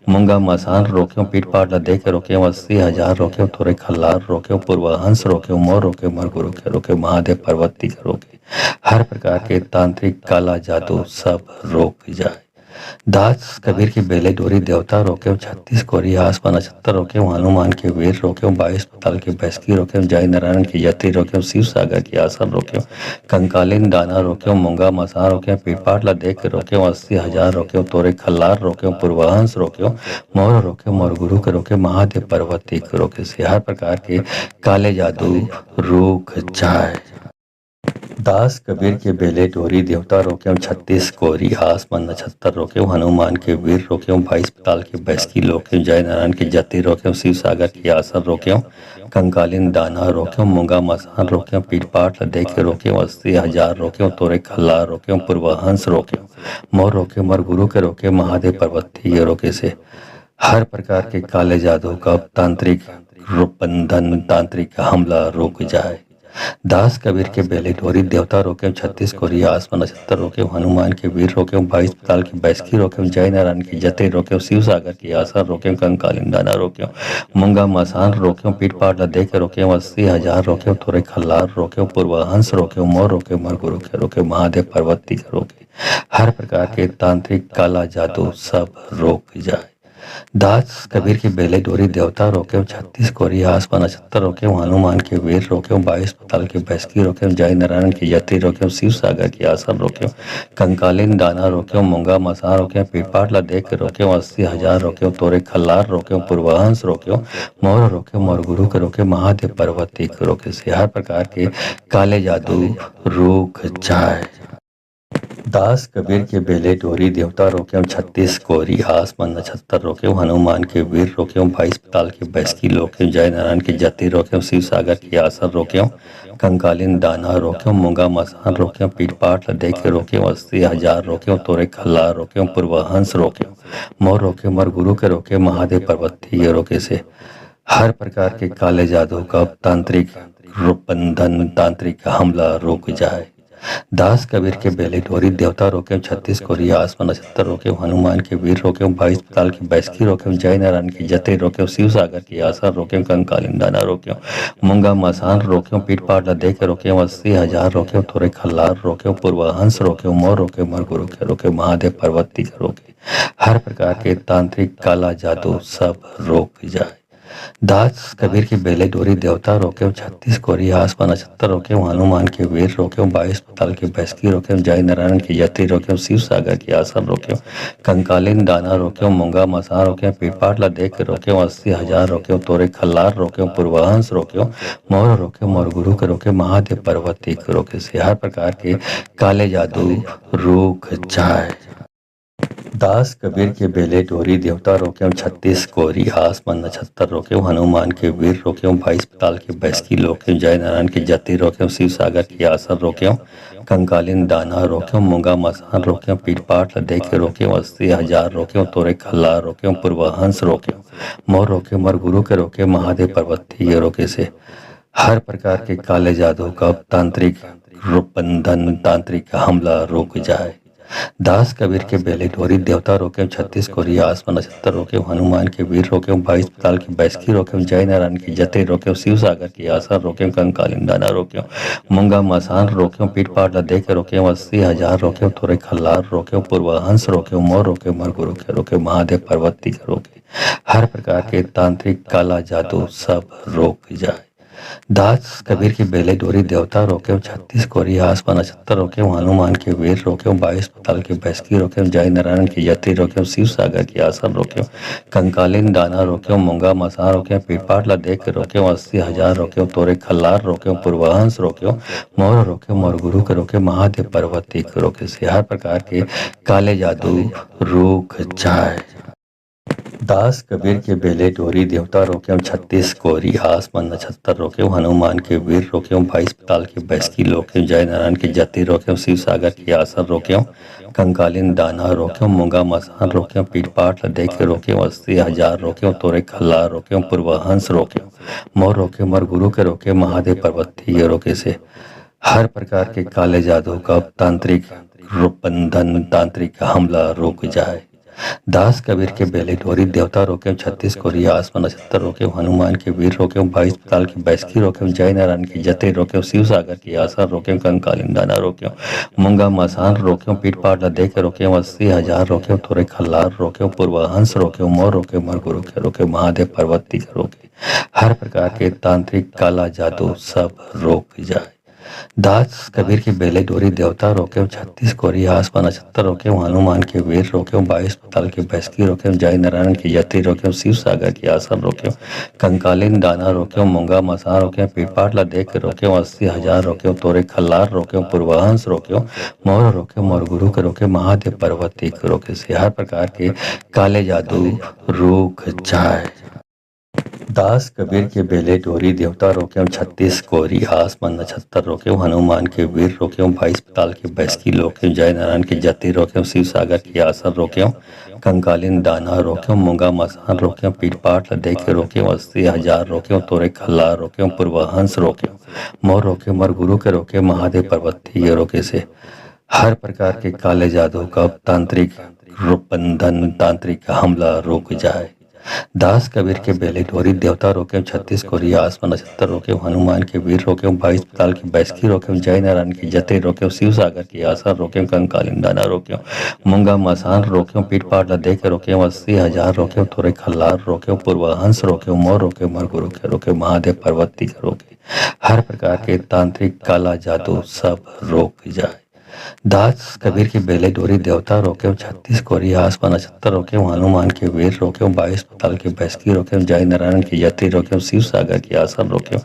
मूंगा मसान रोके पीठपाट लदे के रोके 80,000 रोके थोड़े खल्लार रोके पूर्वहंस रोके मोर रोके मर गुरु के रोके महादेव पर्वती के रोके हर प्रकार के तांत्रिक काला जादू सब रोक जाए। दास कबीर के बेले डोरी देवता रोके 36 कोरिया आसमान नक्षत्र रोके हनुमान के वीर रोके 22 पताल के बैसकी रोके जय नारायण की यति रोके शिव सागर की आसन रोके कंकालीन दाना रोके मूंगा मसा रोके पीठपाट लदे के रोके 80,000 रोके तोरे खल्लार रोके पूर्वहंस रोके मोर रोके मोर गुरु के रोके महादेव पर्वती के रोके से हर प्रकार के काले जादू रुक जाए। दास कबीर के बेले डोरी देवता रोके 36 कोरी आसमान नक्षत्र रोके हनुमान के वीर रोके 22 पताल के बैसकी रोके जय नारायण की जति रोके शिव सागर की आसन रोके कंकालीन दाना रोके मूंगा मसान रोके पीठपाठ लदे के रोके 80,000 रोके तोरे खल्ला रोके पूर्वहंस रोके मोर रोके मर गुरु के रोके महादेव पर्वती ये रोके से हर प्रकार के काले जादू का तांत्रिक बंधन तांत्रिक हमला रुक जाए। दास कबीर के बेले डोरी देवता रोके 36 कोरिया आसमान नक्षत्र रोके हनुमान के वीर रोके 22 पताल की बैसकी रोके जय नारायण की जते रोके शिव सागर की आसन रोके कंकालीन दाना रोके मूंगा मसान रोके पीठपाट लदे के रोके 80,000 रोके थोड़े खल्लार रोके पूर्वहंस रोके मोर रोके मर गुरु के रोके महादेव पर्वती के रोके हर प्रकार के तांत्रिक काला जादू सब रोक जाए। दास कबीर की बेले डोरी देवता रोके, 36 कोरी आसमान नक्षत्र रोके, हनुमान के वीर रोके, 22 पताल की बैसकी रोके, जय नारायण की जति रोके, शिव सागर की आसन रोके, कंकालीन दाना रोके, मूंगा मसा रोके, पीपाट देख रोके, 80,000 रोके, तोरे खल्लार रोके, पूर्वांश रोके, मोर रोके, मोर गुरु के रोके, महादेव पर्वती के रोके से हर प्रकार के काले जादू रूख जाए। दास कबीर के बेले डोरी देवता रोके, 36 कोरी आसमान नक्षत्र रोके, हनुमान के वीर रोके, 22 पताल की बैसकी रोके, जय नारायण की जति रोके, शिव सागर की आसन रोके, कंकालीन दाना रोके, मूंगा मसान रोके, पीठ पाठ देख रोके, 80,000 रोके, तोरे खल्ला रोके, पूर्वहंस रोके, मोर रोके, मोर गुरु के रोके, महादेव पर्वती के रोके से हर प्रकार के काले जादू का तांत्रिक बंधन तांत्रिक हमला रुक जाए। दास कबीर के बेले डोरी देवता रोके, 36 कोरी आसमान नक्षत्र रोके, हनुमान के वीर रोके, 22 पताल की बैसकी रोके, जय नारायण की जते रोके, शिव सागर की आसन रोके, कंकालीन दाना रोके, मूंगा मसान रोके, पीठ पाट लदे के रोके, 80,000 रोके, थोड़े खल्लार रोके, पूर्वहंस रोके, मोर रोके, मोर गुरु के रोके, महादेव पर्वती के रोके, हर प्रकार के तांत्रिक काला जादू सब रोक जाए। दास कबीर की बेले डोरी देवता रोके, 36 कोरी आसमान नक्षत्र रोके, हनुमान के वीर रोके, 22 पताल की बैसकी रोके, जय नारायण की जति रोके, शिव सागर की आसन रोके, कंकालीन दाना रोके, मूंगा मसा रोके, पीपाट लदे के रोके, 80,000 रोके, तोरे खल्लार रोके, पूर्वांश रोके, मोर रोके, मोर गुरु के रोके, महादेव पर्वती के रोके से हर प्रकार के काले जादू रूख जाए। दास कबीर के बेले डोरी देवता रोके, 36 कोरी आसमान नक्षत्र रोके, हनुमान के वीर रोके, 22 पताल की बैसकी रोके, जय नारायण की जति रोके, शिव सागर की आसन रोके, कंकालीन दाना रोके, मूंगा मसान रोके, पीठ पाठ लदे के रोके, 80,000 रोके, तोरे खल्ला रोके, पूर्वहंस रोके, मोर रोके, मोर गुरु के रोके, महादेव पर्वती के रोके से हर प्रकार के काले जादू का तांत्रिक बंधन तांत्रिक हमला रुक जाए। दास कबीर के बेले डोरी देवता रोके, 36 कोरी आसमान नक्षत्र रोके, हनुमान के वीर रोके, 22 पताल की बैसकी रोके, जय नारायण की जते रोके, शिव सागर की आसन रोके, कंकालीन दाना रोके, मूंगा मसान रोके, पीठ पाट लदे के रोके, 80,000 रोके, थोड़े खल्लार रोके, पूर्वहंस रोके, मोर रोके, मोर गुरु के रोके, महादेव पर्वती के रोके, हर प्रकार के तांत्रिक काला जादू सब रोक जाए। दास कबीर की बेले डोरी देवता रोके, 36 कोरी आसमान नक्षत्र रोके, हनुमान के वीर रोके, 22 पताल की बैसकी रोके, जय नारायण की जति रोके, शिव सागर की आसन रोके, कंकालीन दाना रोके, मूंगा मसा रोके, पीठ पाट लदे के रोके, 80,000 रोके, तोरे खल्लार रोके, पूर्वहंस रोके, मोर रोके, मोर गुरु के रोके, महादेव पर्वती के रोके से हर प्रकार के काले जादू रूख जाए। दास कबीर के बेले डोरी देवता रोके, 36 कोरी आसमान नक्षत्र रोके, हनुमान के वीर रोके, 22 पताल की बैसकी रोके, जय नारायण की जति रोके, शिव सागर की आसन रोके, कंकालीन दाना रोके, मूंगा मसान रोके, पीठ पाट लदे के रोके, 80,000 रोके, तोरे खल्ला रोके, पूर्वहंस रोके, मोर रोके, मोर गुरु के रोके, महादेव पर्वती के रोके से हर प्रकार के काले जादू का तांत्रिक बंधन तांत्रिक हमला रुक जाए। दास कबीर के बेले डोरी देवता रोके, 36 कोरी आसमान नक्षत्र रोके, हनुमान के वीर रोके, 22 पताल की बैसकी रोके, जय नारायण की जते रोके, शिव सागर की आसन रोके, कंकालीन दाना रोके, मूंगा मसान रोके, पीठ पाट लदे के रोके, 80,000 रोके, थोड़े खल्लार रोके, पूर्वहंस रोके, मोर रोके, मोर गुरु के रोके, महादेव पर्वती के रोके, हर प्रकार के तांत्रिक काला जादू सब रोक जाए। दास कबीर की बेले डोरी देवता रोके, 36 कोरी आसमान नक्षत्र रोके, हनुमान के वीर रोके, 22 पताल की बैसकी रोके, जय नारायण की जति रोके, शिव सागर की आसन रोके, कंकालीन दाना रोके, मूंगा मसा रोके, पीठ पाट लदे के रोके, 80,000 रोके, तोरे खल्लार रोके, पूर्वहंस रोके, मोर रोके, मोर गुरु के रोके, महादेव पर्वती के रोके से हर प्रकार के काले जादू रूख जाए। दास कबीर के बेले डोरी देवता रोके, 36 कोरी आसमान नक्षत्र रोके, हनुमान के वीर रोके, 22 पताल की बैसकी रोके, जय नारायण की जति रोके, शिव सागर की आसन रोके, कंकालीन दाना रोके, मूंगा मसान रोके, पीठ पाट लदे के रोके, 80,000 रोके, तोरे खल्ला रोके, पूर्वहंस रोके, मोर रोके, मोर गुरु के रोके, महादेव पर्वती के रोके से हर प्रकार के काले जादू का तांत्रिक बंधन तांत्रिक हमला रुक जाए। दास कबीर के बेले डोरी देवता रोके, 36 कोरिया आसमान नक्षत्र रोके, हनुमान के वीर रोके, 22 पताल की बैसकी रोके, जय नारायण की जते रोके, शिव सागर की आशा रोके, कंकालीन दाना रोके, मूंगा मसान रोके, पीठ पाट लदे के रोके, 80,000 रोके, थोड़े खल्लार रोके, पूर्वाहंस रोके, मोर रोके, मरगु रोके रोके, महादेव पर्वती के रोके, हर प्रकार के तांत्रिक काला जादू सब रोक जाए। दास कबीर की बेले डोरी देवता रोके, 36 कोरिया आसमान नक्षत्र रोके, हनुमान के वीर रोके, 22 पताल की बैसकी रोके, जय नारायण की यति रोके, शिव सागर की आसन रोके,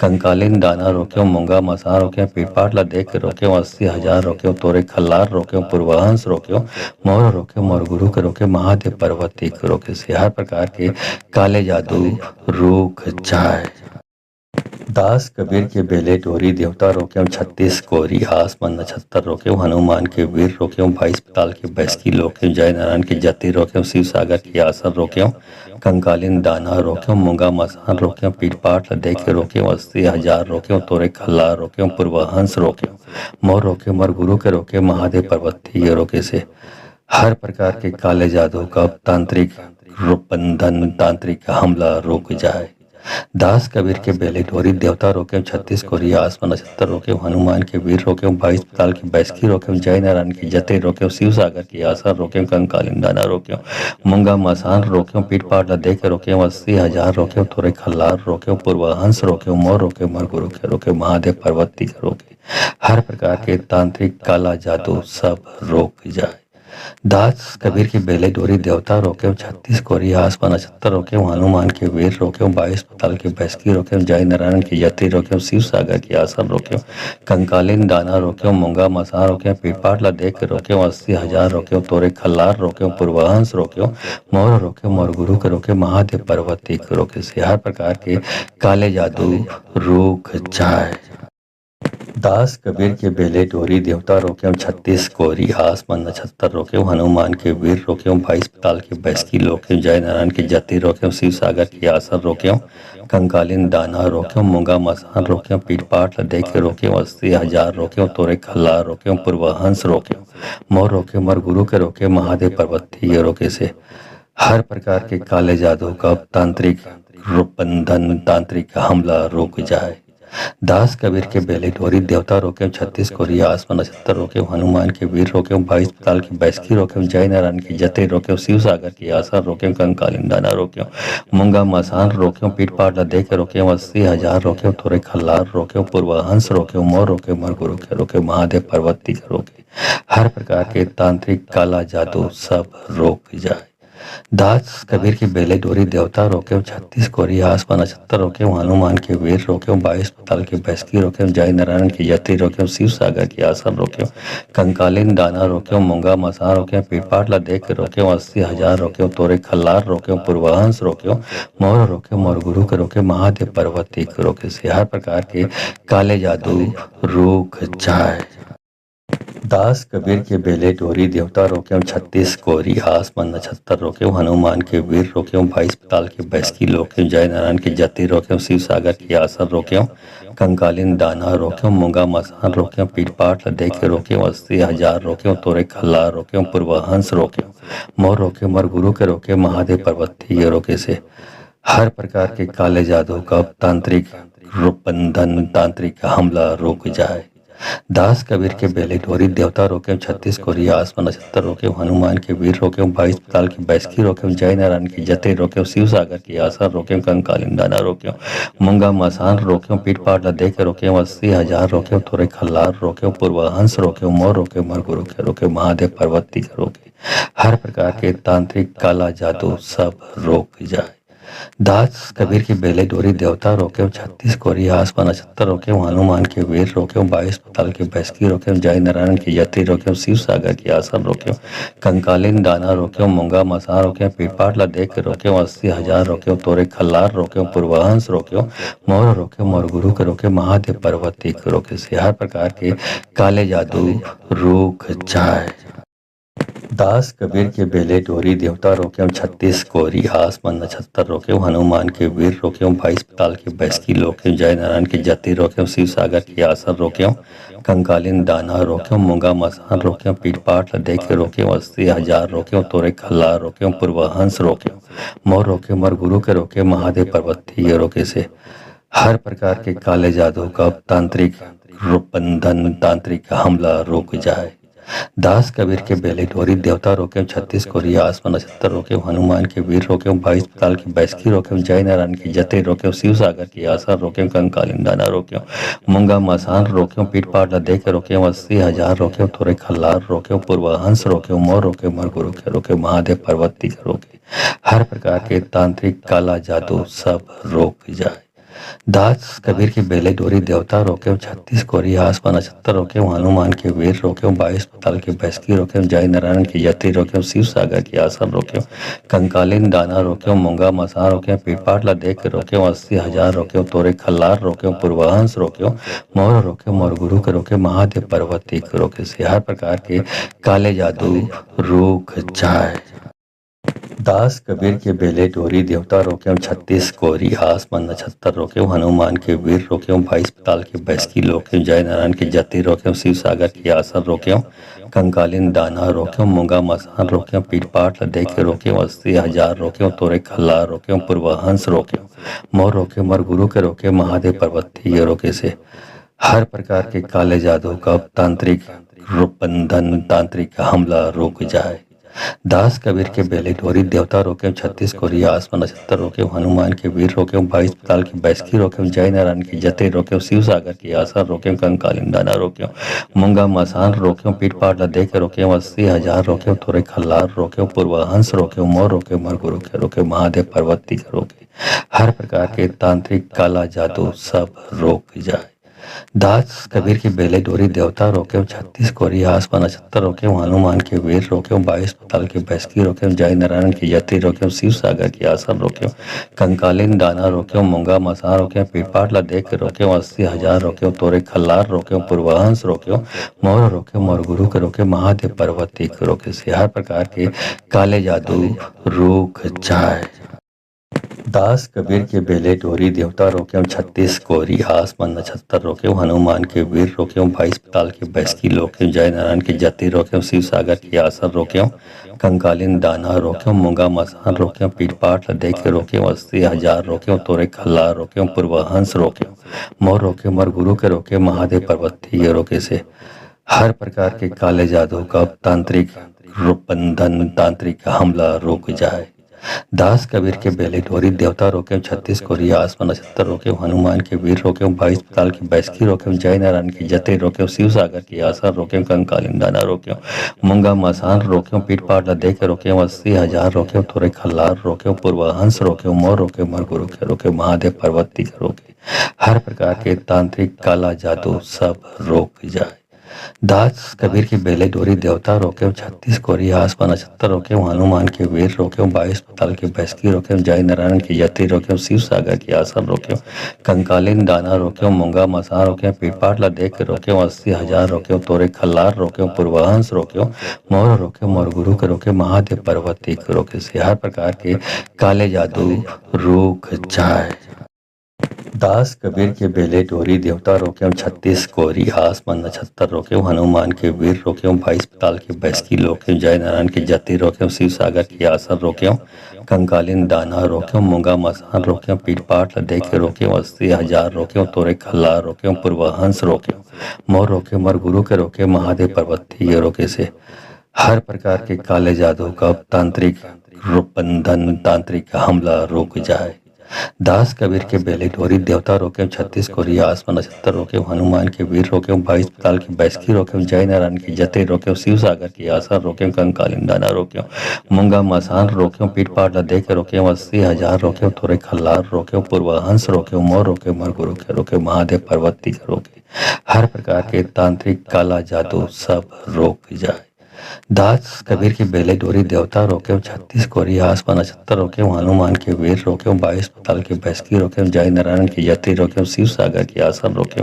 कंकालीन दाना रोके, मूंगा मसा रोके, पीपाट लदे के रोके, 80,000 रोके, तोरे खल्लार रोके, पूर्वाहंस रोके, मोर रोके, मोर गुरु के रोके, महादेव पर्वती के रोके से हर प्रकार के काले जादू रुक जाए। दास कबीर के बेले डोरी देवता रोके, 36 कोरी आसमान नक्षत्र रोके, हनुमान के वीर रोके, 22 पताल की बैसकी रोके, जय नारायण की जति रोके, शिव सागर की आसन रोके, कंकालीन दाना रोके, मूंगा मसान रोके, पीठ पाट लदे के रोके, 80,000 रोके, तोरे खल्ला रोके, पूर्वाहंस रोके, मोर रोके, मोर गुरु के रोके, महादेव पर्वती के रोके से हर प्रकार के काले जादू का तांत्रिक बंधन तांत्रिक हमला रुक जाए। दास कबीर के बेले डोरी देवता रोके, 36 कोरिया आसमान नक्षत्र रोके, हनुमान के वीर रोके, 22 पताल की बैसकी रोके, जय नारायण की जते रोके, शिव सागर की आशा रोके, कंकालीन दाना रोके, मूंगा मसान रोके, पीठ पाट लदे के रोके, 80,000 रोके, थोड़े खल्लार रोके, पूर्वाहंस रोके, मोर रोके, मरगु रोके रोके, महादेव पर्वती के रोके, हर प्रकार के तांत्रिक काला जादू सब रोक जाए। दास कबीर की बेले डोरी देवता रोके, 36 कोरिया आसमान नक्षत्र रोके, हनुमान के वीर रोके, 22 पताल की बैसकी रोके, जय नारायण की यति रोके, शिव सागर की आसन रोके, कंकालीन दाना रोके, मूंगा मसा रोके, पीपाट लदे के रोके, 80,000 रोके, तोरे खल्लार रोके, पूर्वाहंस रोके, मोर रोके, मोर गुरु के रोके, महादेव पर्वती के रोके से हर प्रकार के काले जादू रुक जाए। दास कबीर के बेले डोरी देवता रोके, 36 कोरी आसमान नक्षत्र रोके, हनुमान के वीर रोके, 22 पताल की बैसकी रोके, जय नारायण की जति रोके, शिव सागर की आसन रोके, कंकालीन दाना रोके, मूंगा मसान रोके, पीठ पाट लदे के रोके, 80,000 रोके, तोरे खल्ला रोके, पूर्वाहंस रोके, मोर रोके, मोर गुरु के रोके, महादेव पर्वती के रोके से हर प्रकार के काले जादू का तांत्रिक बंधन तांत्रिक हमला रुक जाए। दास कबीर के बेले डोरी देवता रोके, 36 कोरिया आसमान नक्षत्र रोके, हनुमान के वीर रोके, 22 पताल की बैसकी रोके, जय नारायण की जते रोके, शिव सागर की आशा रोके, कंकालीन दाना रोके, मूंगा मसान रोके, पीठ पाट लदे के रोके, 80,000 रोके, थोड़े खल्लार रोके, पूर्वाहंस रोके, मोर रोके, मोर गुरु के रोके, महादेव पर्वती के रोके, हर प्रकार के तांत्रिक काला जादू सब रोक जाए। दास कबीर की बेले डोरी देवता रोके, 36 कोरिया आसमान नक्षत्र रोके, हनुमान के वीर रोके, 22 पताल की बैसकी रोके, जय नारायण की यति रोके, शिव सागर की आसन रोके, कंकालीन दाना रोके, मूंगा मसा रोके, पीठ पाट लदे के रोके, 80,000 रोके, तोरे खल्लार रोके, पूर्वाहंस रोके, मोर रोके, मोर गुरु के रोके, महादेव पर्वती के रोके से हर प्रकार के काले जादू रुक जाए। दास कबीर के बेले डोरी देवता रोके, 36 कोरी आसमान नक्षत्र रोके, हनुमान के वीर रोके, 22 पताल की बैसकी रोके, जय नारायण की जति रोके, शिव सागर की आसन रोके, कंकालीन दाना रोके, मूंगा मसान रोके, पीठ पाट लदे के रोके, 80,000 रोके, तोरे खल्ला रोके, पूर्वाहंस रोके, मोर रोके, मोर गुरु के रोके, महादेव पर्वती के रोके से हर प्रकार के काले जादू का तांत्रिक बंधन तांत्रिक हमला रुक जाए। दास कबीर के बेले डोरी देवता रोके, 36 कोरिया आसमान नक्षत्र रोके, हनुमान के वीर रोके, 22 पताल की बैसकी रोके, जय नारायण की जते रोके, शिव सागर की आशा रोके, कंकालीन दाना रोके, मूंगा मसान रोके, पीठ पाट लदे के रोके, 80,000 रोके, थोड़े खल्लार रोके, पूर्वाहंस रोके, मोर रोके, मोर गुरु के रोके, महादेव पर्वती के रोके, हर प्रकार के तांत्रिक काला जादू सब रोक जाए। दास कबीर की बेले डोरी देवता रोके, 36 कोरिया आसमान नक्षत्र रोके, हनुमान के वीर रोके, 22 पताल की बैसकी रोके, जय नारायण की यति रोके, शिव सागर की आसन रोके, कंकालीन दाना रोके, मूंगा मसा रोके, पीठ पाट लदे के रोके, 80,000 रोके, तोरे खल्लार रोके, पूर्वाहंस रोके, मोर रोके, मोर गुरु के रोके, महादेव पर्वती के रोके से हर प्रकार के काले जादू रुक जाए। दास कबीर के बेले डोरी देवता रोके, 36 कोरी आसमान नक्षत्र रोके, हनुमान के वीर रोके, 22 पताल की बैसकी रोके, जय नारायण की जति रोके, शिव सागर की आसन रोके, कंकालीन दाना रोके, मूंगा मसान रोके, पीठ पाट लदे के रोके, 80,000 रोके, तोरे खल्ला रोके, पूर्वाहंस रोके, मोर रोके मोर गुरु के रोके महादेव पर्वती ये रोके से हर प्रकार के काले जादू का तांत्रिक बंधन तांत्रिक हमला रुक जाए। दास कबीर के बेले डोरी देवता रोके 36 कोरिया आसमान 78 रोके हनुमान के वीर रोके 22 ताल की बैसकी रोके जय नारायण की जते रोके शिव सागर की आशा रोके कंकालीन दाना रोके मुंगा मसान रोके पीठ पाट लदे के रोके 80,000 रोके थोड़े खल्लार रोके पूर्वाहंस रोके मोर रोके मर गुरु के रोके महादेव पर्वती के रोके हर प्रकार के तांत्रिक काला जादू सब रोक जाए। दास कबीर की बेले डोरी देवता रोके 36 कोरिया आसमान 78 रोके हनुमान के वीर रोके 22 पताल की बैसकी रोके जय नारायण की यति रोके शिव सागर की आसन रोके कंकालीन दाना रोके मूंगा मसा रोके पीपाट लदे के रोके 80,000 रोके तोरे खल्लार रोके पूर्वाहंस रोके मोर रोके मोर गुरु के रोके महादेव पर्वती के रोके से हर प्रकार के काले जादू रुक जाए। दास कबीर के बेले डोरी देवता रोके 36 कोरी आसमान 79 रोके हनुमान के वीर रोके 22 पताल के बैसकी रोके जय नारायण की जति रोके शिव सागर की आसन रोके कंकालीन दाना रोके मूंगा मसान रोके पीठ पाट लदे के रोके 80,000 रोके तोरे खल्ला रोके पूर्वाहंस रोके मोर रोके मर गुरु के रोके महादेव पर्वती ये रोके से हर प्रकार के काले जादू का तांत्रिक बंधन तांत्रिक हमला रुक जाए। दास कबीर के बेले डोरी देवता रोके 36 कोरिया आसमान 79 रोके हनुमान के वीर रोके 22 पताल की बैसकी रोके जय नारायण की जते रोके शिव सागर की आशा रोके कंकालीन दाना रोके मूंगा मसान रोके पीठ पाट लदे के रोके 80,000 रोके थोड़े खल्लार रोके पूर्वाहंस रोके मोर रोके मर गुरु के रोके महादेव पर्वती के रोके हर प्रकार के तांत्रिक काला जादू सब रोक जाए। दास कबीर की बेले डोरी देवता रोके 36 कोरिया आसमान 79 रोके हनुमान के वीर रोके 22 पताल की बैसकी रोके जय नारायण की यति रोके शिव सागर की आसन रोके कंकालीन दाना रोके मूंगा मसा रोके पीठ पाट लदे के रोके 80,000 रोके तोरे खल्लार रोके पूर्वाहंस रोके मोर रोके मोर गुरु के रोके महादेव पर्वती के रोके से हर प्रकार के काले जादू रुक जाए। दास कबीर के बेले डोरी देवता रोके 36 कोरी आसमान 79 रोके हनुमान के वीर रोके 22 पताल की बैसकी रोके जय नारायण की जति रोके शिव सागर की आसन रोके कंकालीन दाना रोके मूंगा मसान रोके पीठ पाट लदे के रोके 80,000 रोके तोरे खल्ला रोके पूर्वाहंस रोके मोर रोके मर गुरु के रोके महादेव पर्वती ये रोके से हर प्रकार के काले जादू का तांत्रिक बंधन तांत्रिक हमला रुक जाए। दास कबीर के बेले डोरी देवता रोके 36 कोरिया आसमान 79 रोके हनुमान के वीर रोके 22 पताल की बैसकी रोके जय नारायण की जते रोके शिव सागर की आशा रोके कंकालीन दाना रोके मूंगा मसान रोके पीठ पाट लदे के रोके 80,000 रोके थोड़े खल्लार रोके पूर्वाहंस रोके मोर रोके मर गुरु के रोके महादेव पर्वती के रोके हर प्रकार के तांत्रिक काला जादू सब रोक जाए। दास कबीर की बेले डोरी देवता रोके 36 कोरिया आसमान 79 रोके हनुमान के वीर रोके 22 पताल की बैसकी रोके जय नारायण की यति रोके शिव सागर की आसन रोके कंकालीन दाना रोके मूंगा मसा रोके पीठ पाट लदे के रोके 80,000 रोके तोरे खल्लार रोके पूर्वाहंस रोके मोर रोके मोर गुरु के रोके महादेव पर्वती के रोके से हर प्रकार के काले जादू रुक जाए। दास कबीर के बेले डोरी देवता रोके 36 कोरी आसमान 79 रोके हनुमान के वीर रोके 22 पताल की बैसकी रोके जय नारायण की जति रोके शिव सागर की आसन रोके कंकालीन दाना रोके मूंगा मसान रोके पीठ पाट लदे के रोके 80,000 रोके तोरे खल्ला रोके पूर्वाहंस रोके मोर रोके मर गुरु के रोके महादेव पर्वती ये रोके से हर प्रकार के काले जादू का तांत्रिक बंधन तांत्रिक हमला रुक जाए। दास कबीर के बेले डोरी देवता रोके 36 कोरिया आसमान 79 रोके हनुमान के वीर रोके 22 पताल की बैसकी रोके जय नारायण की जते रोके शिव सागर की आशा रोके कंकालीन दाना रोके मूंगा मसान रोके पीठ पाट लदे के रोके 80,000 रोके थोड़े खल्लार रोके पूर्वाहंस रोके मोर रोके मर गुरु के रोके महादेव पर्वती के रोके हर प्रकार के तांत्रिक काला जादू सब रोक जाए। दास कबीर की बेले डोरी देवता रोके 36 कोरिया आसमान 79 रोके हनुमान के वीर रोके 22 पताल की बैसकी रोके जय नारायण की यति रोके शिव सागर की आसन रोके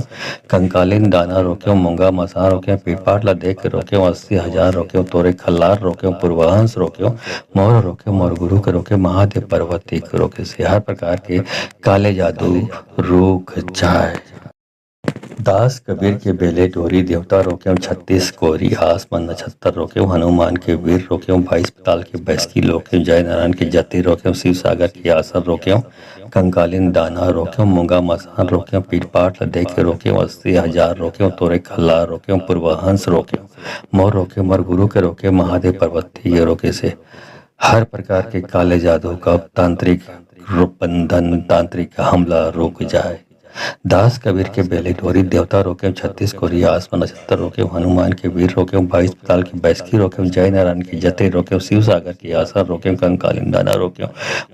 कंकालीन दाना रोके मूंगा मसा रोके पीठ पाट लदे के रोके 80,000 रोके तोरे खल्लार रोके पूर्वाहंस रोके मोर रोके मोर गुरु के रोके महादेव पर्वती के रोके से हर प्रकार के काले जादू रुक जाए। दास कबीर के बेले डोरी देवता रोक्यों 36 कोरी आसमान नक्षत्र रोक्यों हनुमान के वीर रोक्यों 22 पताल के बैसकी रोक्यों जय नारायण के जति रोक्यों शिव सागर की आसर रोक्यों कंकालिन दाना रोक्यों मूंगा मसान रोक्यों पीठपाठ लदे के रोक्यों 80,000 रोक्यों तोरे खल्ला रोक्यों पूर्वहंस रोक्यों मोर रोक्यों मर गुरु के रोक्यों महादेव पर्वती ये रोके से हर प्रकार के काले जादू का तांत्रिक बंधन तांत्रिक हमला रुक जाए। दास कबीर के बेले डोरी देवता रोके 36 कोरी आसमान नक्षत्र रोके हनुमान के वीर रोके 22 पताल की बैसकी रोके जय नारायण की जते रोके शिव सागर की आसर रोके कंकालिन दाना रोके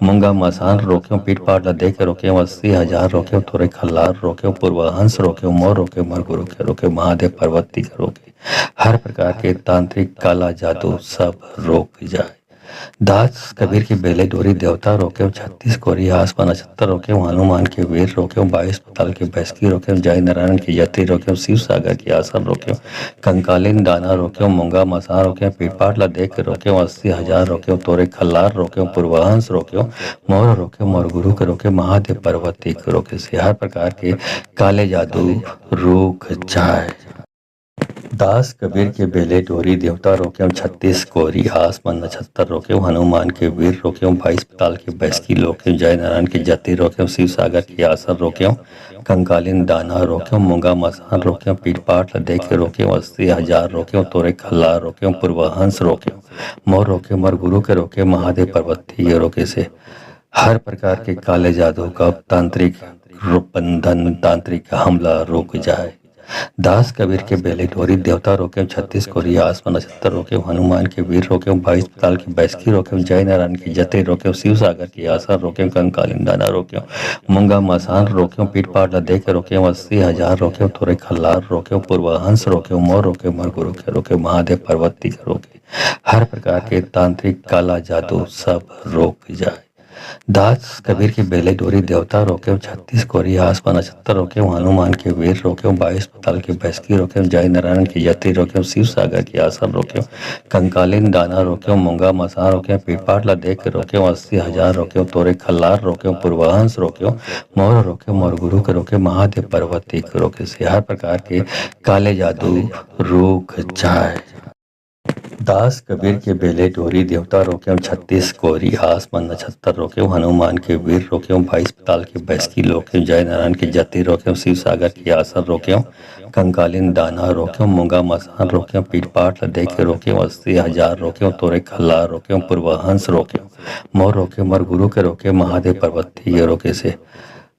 मूंगा मसान रोके पीठ पाट लदे के रोके 80,000 रोके थोड़े खल्लार रोके पूर्वहंस रोके मोर रोके मर गुरु के रोके महादेव पर्वती के रोके हर प्रकार के तांत्रिक काला जादू सब रोक जाए। दास कबीर की बेले डोरी देवता रोके 36 कोरी आसमान नक्षत्र रोके हनुमान के वीर रोके 22 पताल की बैसकी रोके जय नारायण की यति रोके शिव सागर की आसन रोके कंकालिन दाना रोके मूंगा मसा रोके पीठपाट लदे के रोके 80,000 रोके तोरे खल्लार रोके पूर्वहंस रोके मोर रोके मोर गुरु के रोके महादेव पर्वती के रोके से हर प्रकार के काले जादू रुक जाए। दास कबीर के बेले डोरी देवता रोक्यों 36 कोरी आसमान नक्षत्र रोक्यों हनुमान के वीर रोक्यों 22 पताल के बैसकी रोक्यों जय नारायण की जति रोक्यों शिव सागर की आसर रोक्यों कंकालिन दाना रोक्यों मूंगा मसान रोक्यों पीठपाठ लदे के रोक्यों 80,000 रोक्यों तोरे खल्ला रोक्यों पूर्वहंस रोक्यों मोर रोके मर गुरु के रोके महादेव पर्वती ये रोके से हर प्रकार के काले जादू का तांत्रिक बंधन तांत्रिक हमला रुक जाए। दास कबीर के बेले डोरी देवता रोके 36 कोरी आसमान नक्षत्र रोके हनुमान के वीर रोके 22 पताल की बैसकी रोके जय नारायण की जते रोके शिव सागर की आसर रोके कंकालिन दाना रोके मूंगा मसान रोके पीठपाट लदे के रोके 80,000 रोके थोड़े खल्लार रोके पूर्वहंस रोके मोर रोके मर गुरु के रोके महादेव पर्वती के रोके हर प्रकार के तांत्रिक काला जादू सब रोक जाए। दास कबीर के बेले डोरी देवता रोके 36 कोरी आसमान नक्षत्र रोके हनुमान के वीर रोके 22 पताल की बैसकी रोके जय नारायण की यति रोके शिव सागर की आसन रोके कंकालिन दाना रोके मूंगा मसा रोके पीठपाट लदे के रोके 80,000 रोके तोरे खल्लार रोके पूर्वहंस रोके मोर रोके मोर गुरु के रोके महादेव पर्वती के रोके से हर प्रकार के काले जादू रुक जाए। दास कबीर के बेले डोरी देवता रोके 36 कोरी आसमान नक्षत्र रोके हनुमान के वीर रोके 22 पताल की बैसकी रोके जय नारायण की जति रोके शिव सागर की आसर रोके कंकालिन दाना रोके मूंगा मसान रोके पीठपाठ लदे के रोके 80,000 रोके तोरे खल्ला रोके पूर्वहंस रोके मोर रोके मर गुरु के रोके महादेव पर्वती ये रोके से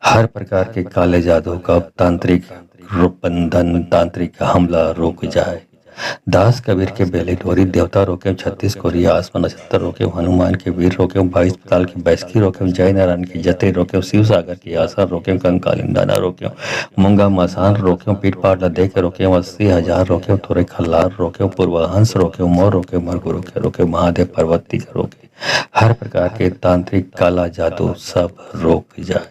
हर प्रकार के काले जादू का तांत्रिक बंधन तांत्रिक हमला रुक जाए। दास कबीर के बेले डोरी देवता रोके 36 कोरी आसमान नक्षत्र रोके हनुमान के वीर रोके 22 पताल की बैसकी रोके जय नारायण की जते रोके शिव सागर की आसर रोके कंकालिन दाना रोके मूंगा मसान रोके पीठपाट लदे के रोके 80,000 रोके थोड़े खल्लार रोके पूर्वहंस रोके मोर रोके मर गुरु के रोके महादेव पर्वती के रोके हर प्रकार के तांत्रिक काला जादू सब रोक जाए।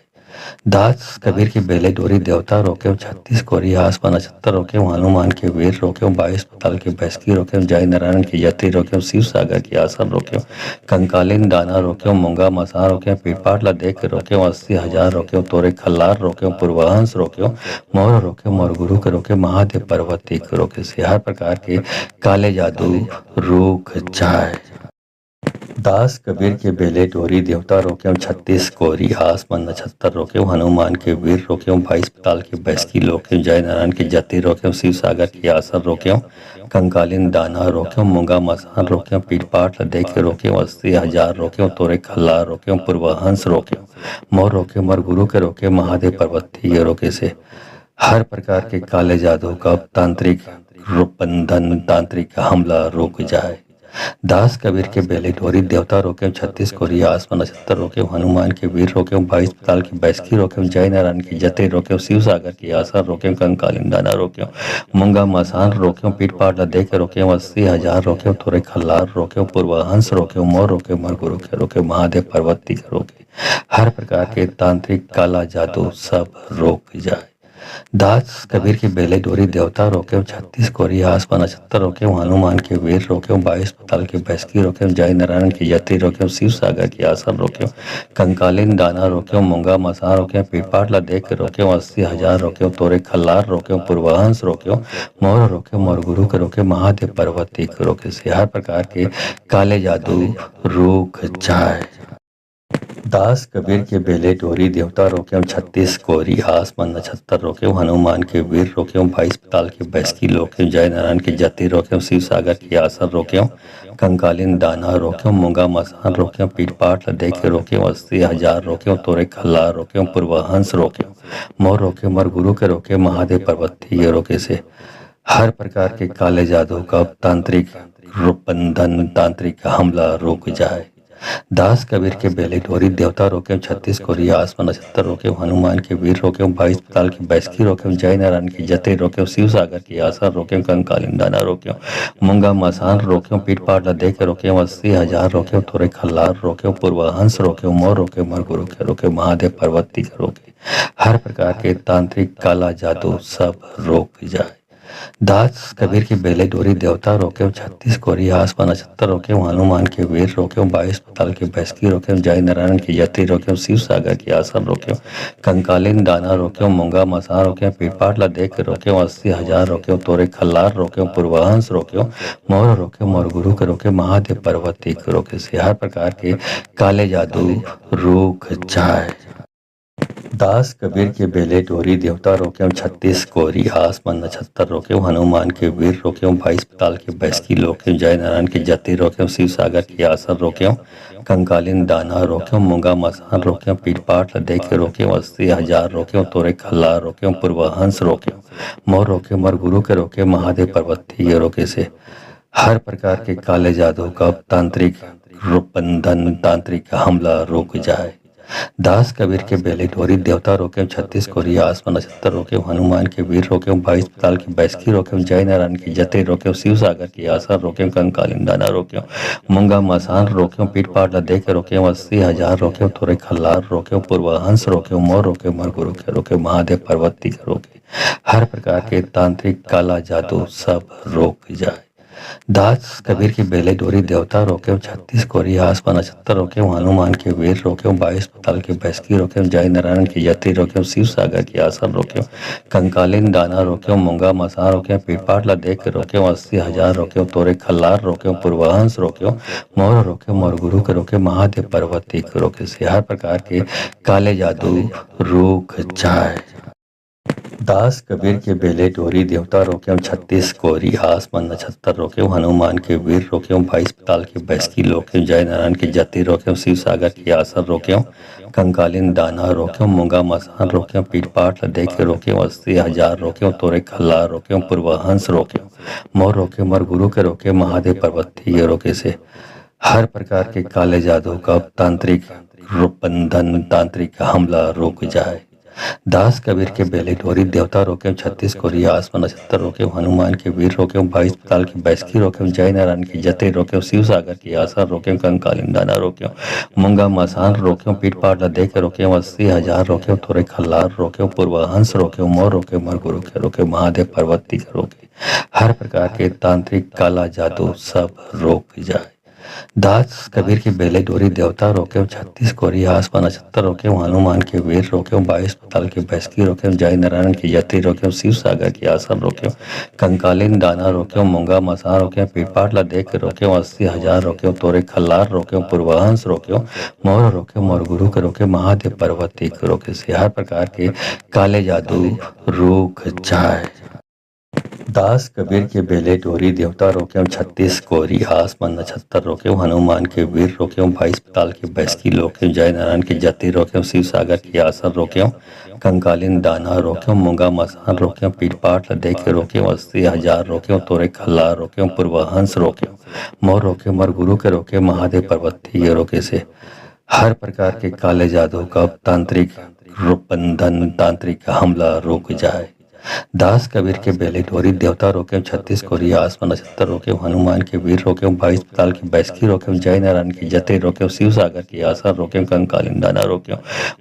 दास कबीर के बेले डोरी देवता रोके 36 कोरी आसमान नक्षत्र रोके हनुमान के वीर रोके 22 पताल की बैसकी रोके जय नारायण की यति रोके शिव सागर की आसन रोके कंकालिन दाना रोके मूंगा मसा रोके पीठपाट लदे के रोके 80,000 रोके तोरे खल्लार रोके पूर्वहंस रोके मोर रोके मोर गुरु के रोके महादेव पर्वती के रोके से हर प्रकार के काले जादू रुक जाए। दास कबीर के बेले डोरी देवता रोके 36 कोरी आसमान नक्षत्र रोके हनुमान के वीर रोके 22 पताल की बैसकी रोके जय नारायण की जति रोके शिव सागर की आसर रोके कंकालिन दाना रोके मूंगा मसान रोके पीठपाठ लदे के रोके 80,000 रोके तोरे खल्ला रोके पूर्वहंस रोके मोर रोके मर गुरु के रोके महादेव पर्वती ये रोके से हर प्रकार के काले जादू का तांत्रिक बंधन तांत्रिक हमला रुक जाए। दास कबीर के बेले डोरी देवता रोके 36 कोरी आसमान नक्षत्र रोके हनुमान के वीर रोके 22 पताल की बैसकी रोके जय नारायण की जते रोके शिव सागर की आसर रोके कंकालिन दाना रोके मूंगा मसान रोके पीठपाट लदे के रोके 80,000 रोके थोड़े खल्लार रोके पूर्वहंस रोके मोर रोके मर गुरु के रोके महादेव पर्वती के रोके हर प्रकार के तांत्रिक काला जादू सब रोक जाए। दास कबीर की बेले डोरी देवता रोके, 36 कोरी आसमान नक्षत्र रोके, हनुमान के वीर रोके, 22 पताल की बैसकी रोके, जय नारायण की जति रोके, शिव सागर की आसन रोके, कंकालीन दाना रोके, मूंगा मसा रोके, पीपाट लदे के रोके, 80,000 रोके, तोरे खल्लार रोके, पूर्वाहंस रोके, मोर रोके, मोर गुरु के रोके, महादेव पर्वती के रोके से हर प्रकार के काले जादू रूख जाए। दास कबीर के बेले डोरी देवता रोके, 36 कोरी आसमान नक्षत्र रोके, हनुमान के वीर रोके, 22 पताल की बैसकी रोके, जय नारायण की जति रोके, शिव सागर की आसन रोके, कंकालीन दाना रोके, मूंगा मसान रोके, पीटपाट लदे के रोके, 80,000 रोके, तोरे खल्लार रोके, पूर्वाहंस रोके, मोर रोके, मोर गुरु के रोके, महादेव पर्वती ये रोके से हर प्रकार के काले जादू का तांत्रिक बंधन तांत्रिक हमला रुक जाए। दास कबीर के बेले डोरी देवता रोके, 36 कोरी आसमान नक्षत्र रोके, हनुमान के वीर रोके, 22 पताल की बैसकी रोके, जय नारायण की जते रोके, शिव सागर की आसन रोके, कंकालीन दाना रोके, मूंगा मसान रोके, पीट पाट लदे के रोके, 80,000 रोके, थोड़े खल्लार रोके, पूर्वाहंस रोके, मोर रोके, मर गुरु के रोके, महादेव पर्वती के रोके, हर प्रकार के तांत्रिक काला जादू सब रोक जाए। दास कबीर की बेले डोरी देवता रोके, 36 कोरी आसमान नक्षत्र रोके, हनुमान के वीर रोके, 22 पताल की बैसकी रोके, जय नारायण की जति रोके, शिव सागर की आसन रोके, कंकालीन दाना रोके, मूंगा मसा रोके, पीपाट लदे के रोके, 80,000 रोके, तोरे खल्लार रोके, पूर्वाहंस रोके, मोर रोके, मोर गुरु के रोके, महादेव पर्वती के रोके से हर प्रकार के काले जादू रूक जाए। दास कबीर के बेले डोरी देवता रोके, 36 कोरी आसमान नक्षत्र रोके, हनुमान के वीर रोके, 22 पताल की बैसकी रोके, जय नारायण की जति रोके, शिव सागर की आसन रोके, कंकालीन दाना रोके, मूंगा मसान रोके, पीटपाट लदे के रोके, 80,000 रोके, तोरे खल्लार रोके, पूर्वाहंस रोके, मोर रोके, मोर गुरु के रोके, महादेव पर्वती ये रोके से हर प्रकार के काले जादू का तांत्रिक बंधन तांत्रिक हमला रुक जाए। दास कबीर के बेले डोरी देवता रोके, 36 कोरी आसमान नक्षत्र रोके, हनुमान के वीर रोके, 22 पताल की बैसकी रोके, जय नारायण की जते रोके, शिव सागर की आसन रोके, कंकालीन दाना रोके, मूंगा मसान रोके, पीट पाट लदे के रोके, 80,000 रोके, थोड़े खल्लार रोके, पूर्वाहंस रोके, मोर रोके, मर गुरु के रोके, महादेव पर्वती के रोके, हर प्रकार के तांत्रिक काला जादू सब रोक जाए। दास कबीर की बेले डोरी देवता रोके, 36 कोरी आसमान नक्षत्र रोके, हनुमान के वीर रोके, 22 पताल की बैसकी रोके, जय नारायण की जति रोके, शिव सागर की आसन रोके, कंकालीन दाना रोके, मूंगा मसा रोके, पीटपाट लदे के रोके, 80,000 रोके, तोरे खल्लार रोके, पूर्वाहंस रोके, मोर रोके, मोर गुरु के रोके, महादेव पर्वती के रोके से हर प्रकार के काले जादू रुक जाए। दास कबीर के बेले डोरी देवता रोके, 36 कोरी आसमान नक्षत्र रोके, हनुमान के वीर रोके, 22 पताल की बैसकी रोके, जय नारायण की जति रोके, शिव सागर की आसन रोके, कंकालीन दाना रोके, मूंगा मसान रोके, पीटपाट लदे के रोके, 80,000 रोके, तोरे खल्लार रोके, पूर्वाहंस रोके, मोर रोके, मोर गुरु के रोके, महादेव पर्वती ये रोके से हर प्रकार के काले जादू का तांत्रिक बंधन तांत्रिक हमला रुक जाए। दास कबीर के बेले डोरी देवता रोके, 36 कोरी आसमान नक्षत्र रोके, हनुमान के वीर रोके, 22 पताल की बैसकी रोके, जय नारायण की जते रोके, शिव सागर की आसन रोके, कंकालीन दाना रोके, मूंगा मसान रोके, पीट पाट लदे के रोके, 80,000 रोके, थोड़े खल्लार रोके, पूर्वाहंस रोके, मोर रोके, मर गुरु के रोके, महादेव पर्वती के रोके, हर प्रकार के तांत्रिक काला जादू सब रोक जाए। दास कबीर की बेले डोरी देवता रोके, 36 कोरी आसमान नक्षत्र रोके, हनुमान के वीर रोके, 22 पताल की बैसकी रोके, जय नारायण की जति रोके, शिव सागर की आसन रोके, कंकालीन दाना रोके, मूंगा मसा रोके, पीटपाट लदे के रोके, 80,000 रोके, तोरे खल्लार रोके, पूर्वाहंस रोके, मोर रोके, मोर गुरु के रोके, महादेव पर्वती के रोके से हर प्रकार के काले जादू रुक जाए। दास कबीर के बेले डोरी देवता रोके, 36 कोरी आसमान नक्षत्र रोके, हनुमान के वीर रोके, 22 पताल की बैसकी रोके, जय नारायण की जति रोके, शिव सागर की आसन रोके, कंकालीन दाना रोके, मूंगा मसान रोके, पीटपाट लदे के रोके, 80,000 रोके, तोरे खल्लार रोके, पूर्वाहंस रोके, मोर रोके, मोर गुरु के रोके, महादेव पर्वती ये रोके से हर प्रकार के काले जादू का तांत्रिक बंधन तांत्रिक हमला रुक जाए। दास कबीर के बेले डोरी देवता रोके, छत्तीस कोरिया आसमान नक्षत्र रोके, हनुमान के वीर रोके, बाईस पाताल की बैसकी रोके, जय नारायण की जते रोके, शिव सागर की आशा रोके, कंकालीन दाना रोके,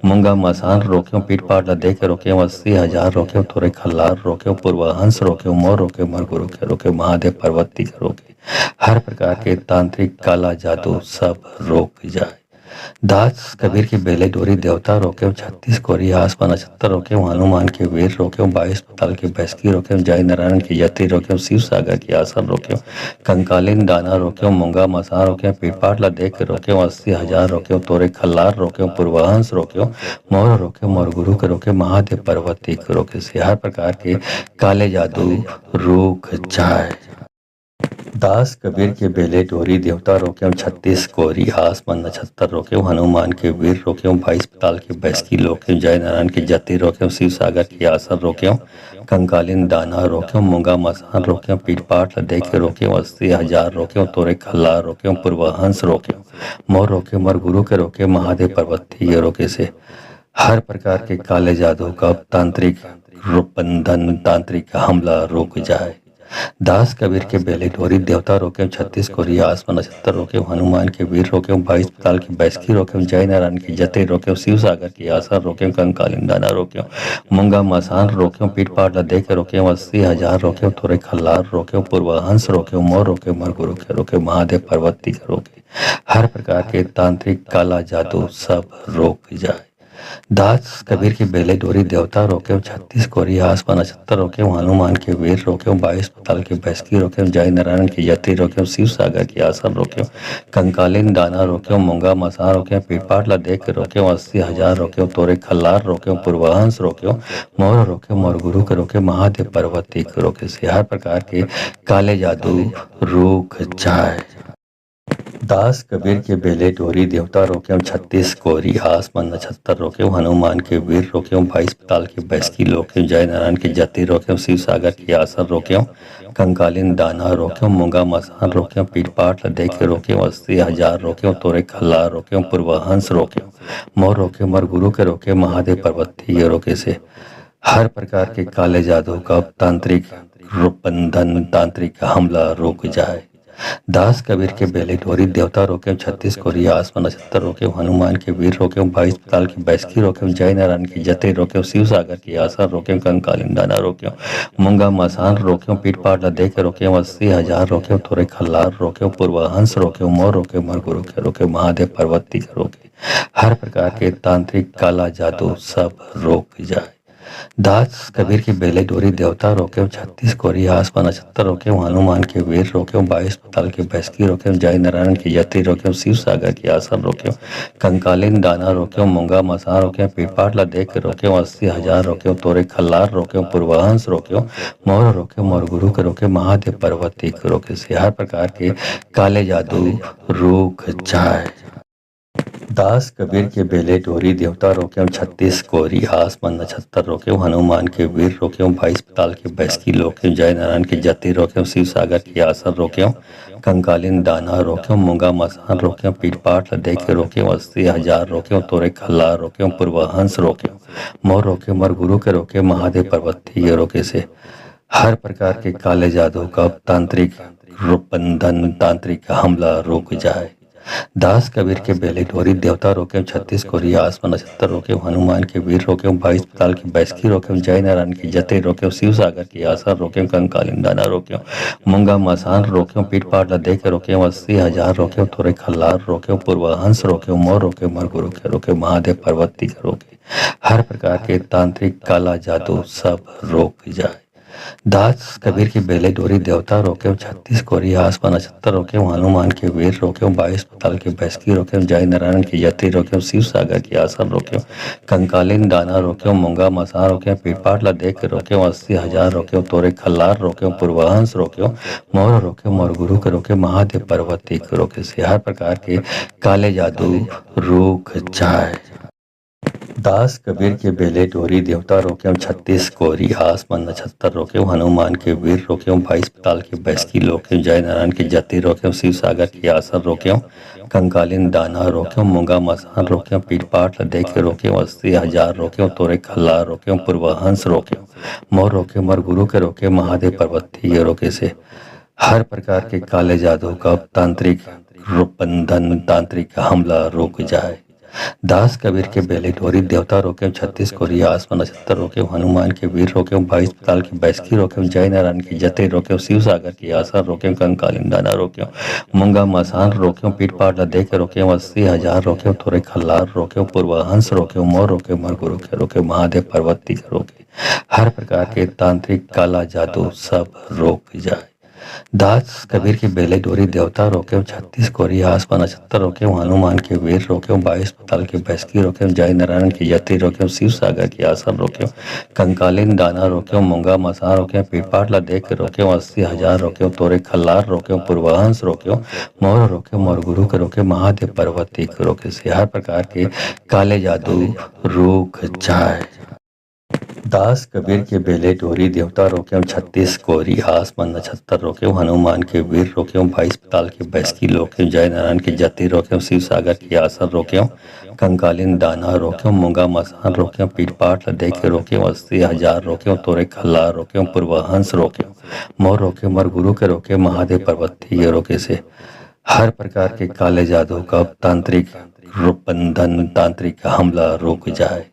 मूंगा मसान रोके, पीठ पाट लदे के रोके, 80,000 रोके, थोड़े खल्लार रोके, पूर्वाहंस रोके, मोर रोके, मरगु रोके, महादेव पार्वती के रोके, हर प्रकार के तांत्रिक काला जादू सब रोक जाए। दास कबीर की बेले डोरी देवता रोके, छत्तीस कोरिया आसमान नक्षत्र रोके, हनुमान के वीर रोके, बाईस पाताल की बैसकी रोके, जय नारायण की जति रोके, शिव सागर की आसन रोके, कंकालीन दाना रोके, मूंगा मसा रोके, पीपाट लदे के रोके, 80,000 रोके, तोरे खल्लार रोके, पूर्वाहंस रोके, मोर रोके, मोर गुरु के रोके, महादेव पर्वती के रोके से हर प्रकार के काले जादू रुक जाए। दास कबीर के बेले डोरी देवता रोके, छत्तीस कोरी आसमान नक्षत्र रोके, हनुमान के वीर रोके, बाईस पाताल की बैसकी रोके, जय नारायण की जति रोके, शिव सागर की आसन रोके, कंकालीन दाना रोके, मूंगा मसान रोके, पीठ पाट लदे के रोके, 80,000 रोके, तोरे खल्लार रोके, पूर्वाहंस रोके, मोर रोके, मोर गुरु के रोके, महादेव पर्वती के रोके से हर प्रकार के काले जादू का तांत्रिक बंधन, तांत्रिक हमला रुक जाए। दास कबीर के बेले डोरी देवता रोके, छत्तीस कोरिया आसमान नक्षत्र रोके, हनुमान के वीर रोके, बाईस पाताल की बैसकी रोके, जय नारायण की जते रोके, शिव सागर की आशा रोके, कंकालीन दाना रोके, मूंगा मसान रोके, पीठ पाट लदे के रोके, 80,000 रोके, थोड़े खल्लार रोके, पूर्वाहंस रोके, मोर रोके, मरगु रोके, महादेव पर्वती के रोके, हर प्रकार के तांत्रिक काला जादू सब रोक जाए। दास कबीर की बेले डोरी देवता रोके, छत्तीस कोरिया आसमान नक्षत्र रोके, हनुमान के वीर रोके, बाईस पाताल की बैसकी रोके, जय नारायण की जति रोके, शिव सागर की आसन रोके, कंकालीन दाना रोके, मूंगा मसा रोके, पीपाट लदे के रोके, 80,000 रोके, तोरे खल्लार रोके, पूर्वाहंस रोके, मोर रोके, मोर गुरु के रोके, महादेव पर्वती के रोके से हर प्रकार के काले जादू रुक जाए। दास कबीर के बेले डोरी देवता रोके, छत्तीस कोरी आसमान नक्षत्र रोके, हनुमान के वीर रोके, बाईस पाताल की बैसकी रोके, जय नारायण की जति रोके, शिव सागर की आसन रोके, कंकालीन दाना रोके, मूंगा मसान रोके, पीठ पाट लदे के रोके, 80,000 रोके, तोरे खल्लार रोके, पूर्वाहंस रोके, मोर रोके, मोर गुरु के रोके, महादेव पर्वती के रोके से हर प्रकार के काले जादू का तांत्रिक बंधन, तांत्रिक हमला रुक जाए। दास कबीर के बेले डोरी देवता रोके, छत्तीस कोरिया आसमान नक्षत्र रोके, हनुमान के वीर रोके, बाईस पाताल की बैसकी रोके, जय नारायण की जते रोके, शिव सागर की आसन रोके, कंकालीन दाना रोके, मूंगा मसान रोके, पीठ पाट लदे के रोके, 80,000 रोके, थोड़े खल्लार रोके, पूर्वाहंस रोके, मोर रोके, मरगु रोके, महादेव पर्वती के रोके, हर प्रकार के तांत्रिक काला जादू सब रोक जाए। दास कबीर की बेले डोरी देवता रोके, छत्तीस कोरिया आसमान नक्षत्र रोके, हनुमान के वीर रोके, बाईस पाताल की बैसकी रोके, जय नारायण की जति रोके, शिव सागर की आसन रोके, कंकालीन दाना रोके, मूंगा मसा रोके, पीपाट लदे के रोके, 80,000 रोके, तोरे खल्लार रोके, पूर्वाहंस रोके, मोर रोके, मोर गुरु के रोके, महादेव पर्वती के रोके से हर प्रकार के काले जादू रुक जाए। दास कबीर के बेले डोरी देवता रोके, छत्तीस कोरी आसमान नक्षत्र रोके, हनुमान के वीर रोके, बाईस पाताल की बैसकी रोके, जय नारायण की जति रोके, शिव सागर की आसन रोके, कंकालीन दाना रोके, मूंगा मसान रोके, पीठ पाट लदे के रोके, 80,000 रोके, तोरे खल्लार रोके, पूर्वाहंस रोके, मोर रोके, मोर गुरु के रोके, महादेव पर्वती के रोके से हर प्रकार के काले जादू का तांत्रिक बंधन, तांत्रिक हमला रुक जाए। दास कबीर के बेले डोरी देवता रोके, छत्तीस कोरिया आसमान नक्षत्र रोके, हनुमान के वीर रोके, बाईस पाताल की बैसकी रोके, जय नारायण की जते रोके, शिव सागर की आसन रोके, कंकालीन दाना रोके, मूंगा मसान रोके, पीठ पाट लदे के रोके, 80,000 रोके, थोड़े खल्लार रोके, पूर्वाहंस रोके, मोर रोके, मरगु रोके, महादेव पर्वती के रोके, हर प्रकार के तांत्रिक काला जादू सब रोक जाए। दास कबीर की बेले डोरी देवता रोके, छत्तीस कोरिया आसमान नक्षत्र रोके, हनुमान के वीर रोके, बाईस पाताल की बैसकी रोके, जय नारायण की जति रोके, शिव सागर की आसन रोके, कंकालीन दाना रोके, मूंगा मसा रोके, पीठ पाट लदे के रोके, 80,000 रोके, तोरे खल्लार रोके, पूर्वाहंस रोके, मोर रोके, मोर गुरु के रोके, महादेव पर्वती के रोके से हर प्रकार के काले जादू रुक जाए। दास कबीर के बेले डोरी देवता रोके, छत्तीस कोरी आसमान नक्षत्र रोके, हनुमान के वीर रोके, बाईस पाताल की बैसकी रोके, जय नारायण की जति रोके, शिव सागर की आसन रोके, कंकालीन दाना रोक्यों, मूंगा मसान रोक्यों, पीठ पाठ लदे के रोक्यों, 80,000 रोक्यों, तोरे खल्ला रोक्यों, पूर्वहंस रोक्यों, मोर रोके मर गुरु के रोके, महादेव पर्वती ये रोके से हर प्रकार के काले जादू का तांत्रिक बंधन, तांत्रिक हमला रुक जाए। दास कबीर के बेले डोरी, देवता रोके 36 कोरिया, आसमान नक्षत्र रोके, हनुमान के वीर रोके, 22 पताल की बैसकी रोके, जय नारायण की जते रोके, शिव सागर की आशा रोके, कंकालीन दाना रोके, मूंगा मसान रोके, पीठ पाट लदे के रोके, 80,000 रोके, थोड़े खल्लार रोके, पूर्वहंस रोके, मोर रोके मर गुरु के रोके, महादेव पर्वती के रोके, हर प्रकार के तांत्रिक काला जादू सब रोक जाए। दास कबीर की बेले डोरी, देवता रोके 36 कोरिया, आसमान नक्षत्र रोके, हनुमान के वीर रोके, 22 पताल की बैसकी रोके, जय नारायण की यति रोके, शिव सागर की आसन रोके, कंकालीन दाना रोके, मूंगा मसा रोके, पीपाट लदे के रोके, 80,000 रोके, तोरे खल्लार रोके, पूर्वहंस रोके, मोर रोके मोर गुरु के रोके, महादेव पर्वती के रोके से हर प्रकार के काले जादू रुक जाए। दास कबीर के बेले डोरी, देवता रोके 36 कोरी, आसमान नक्षत्र रोके, हनुमान के वीर रोके, 22 पताल की बैसकी रोके, जय नारायण की जति रोके, शिव सागर की आसन रोके, कंकालीन दाना रोके, मूंगा मसान रोके, पीठ पाठ लदे के रोके, 80,000 रोके, तोरे खल्ला रोके, पूर्वहंस रोके, मोर रोके मर गुरु के रोके, महादेव पर्वती ये रोके से हर प्रकार के काले जादू का तांत्रिक बंधन, तांत्रिक हमला रुक जाए।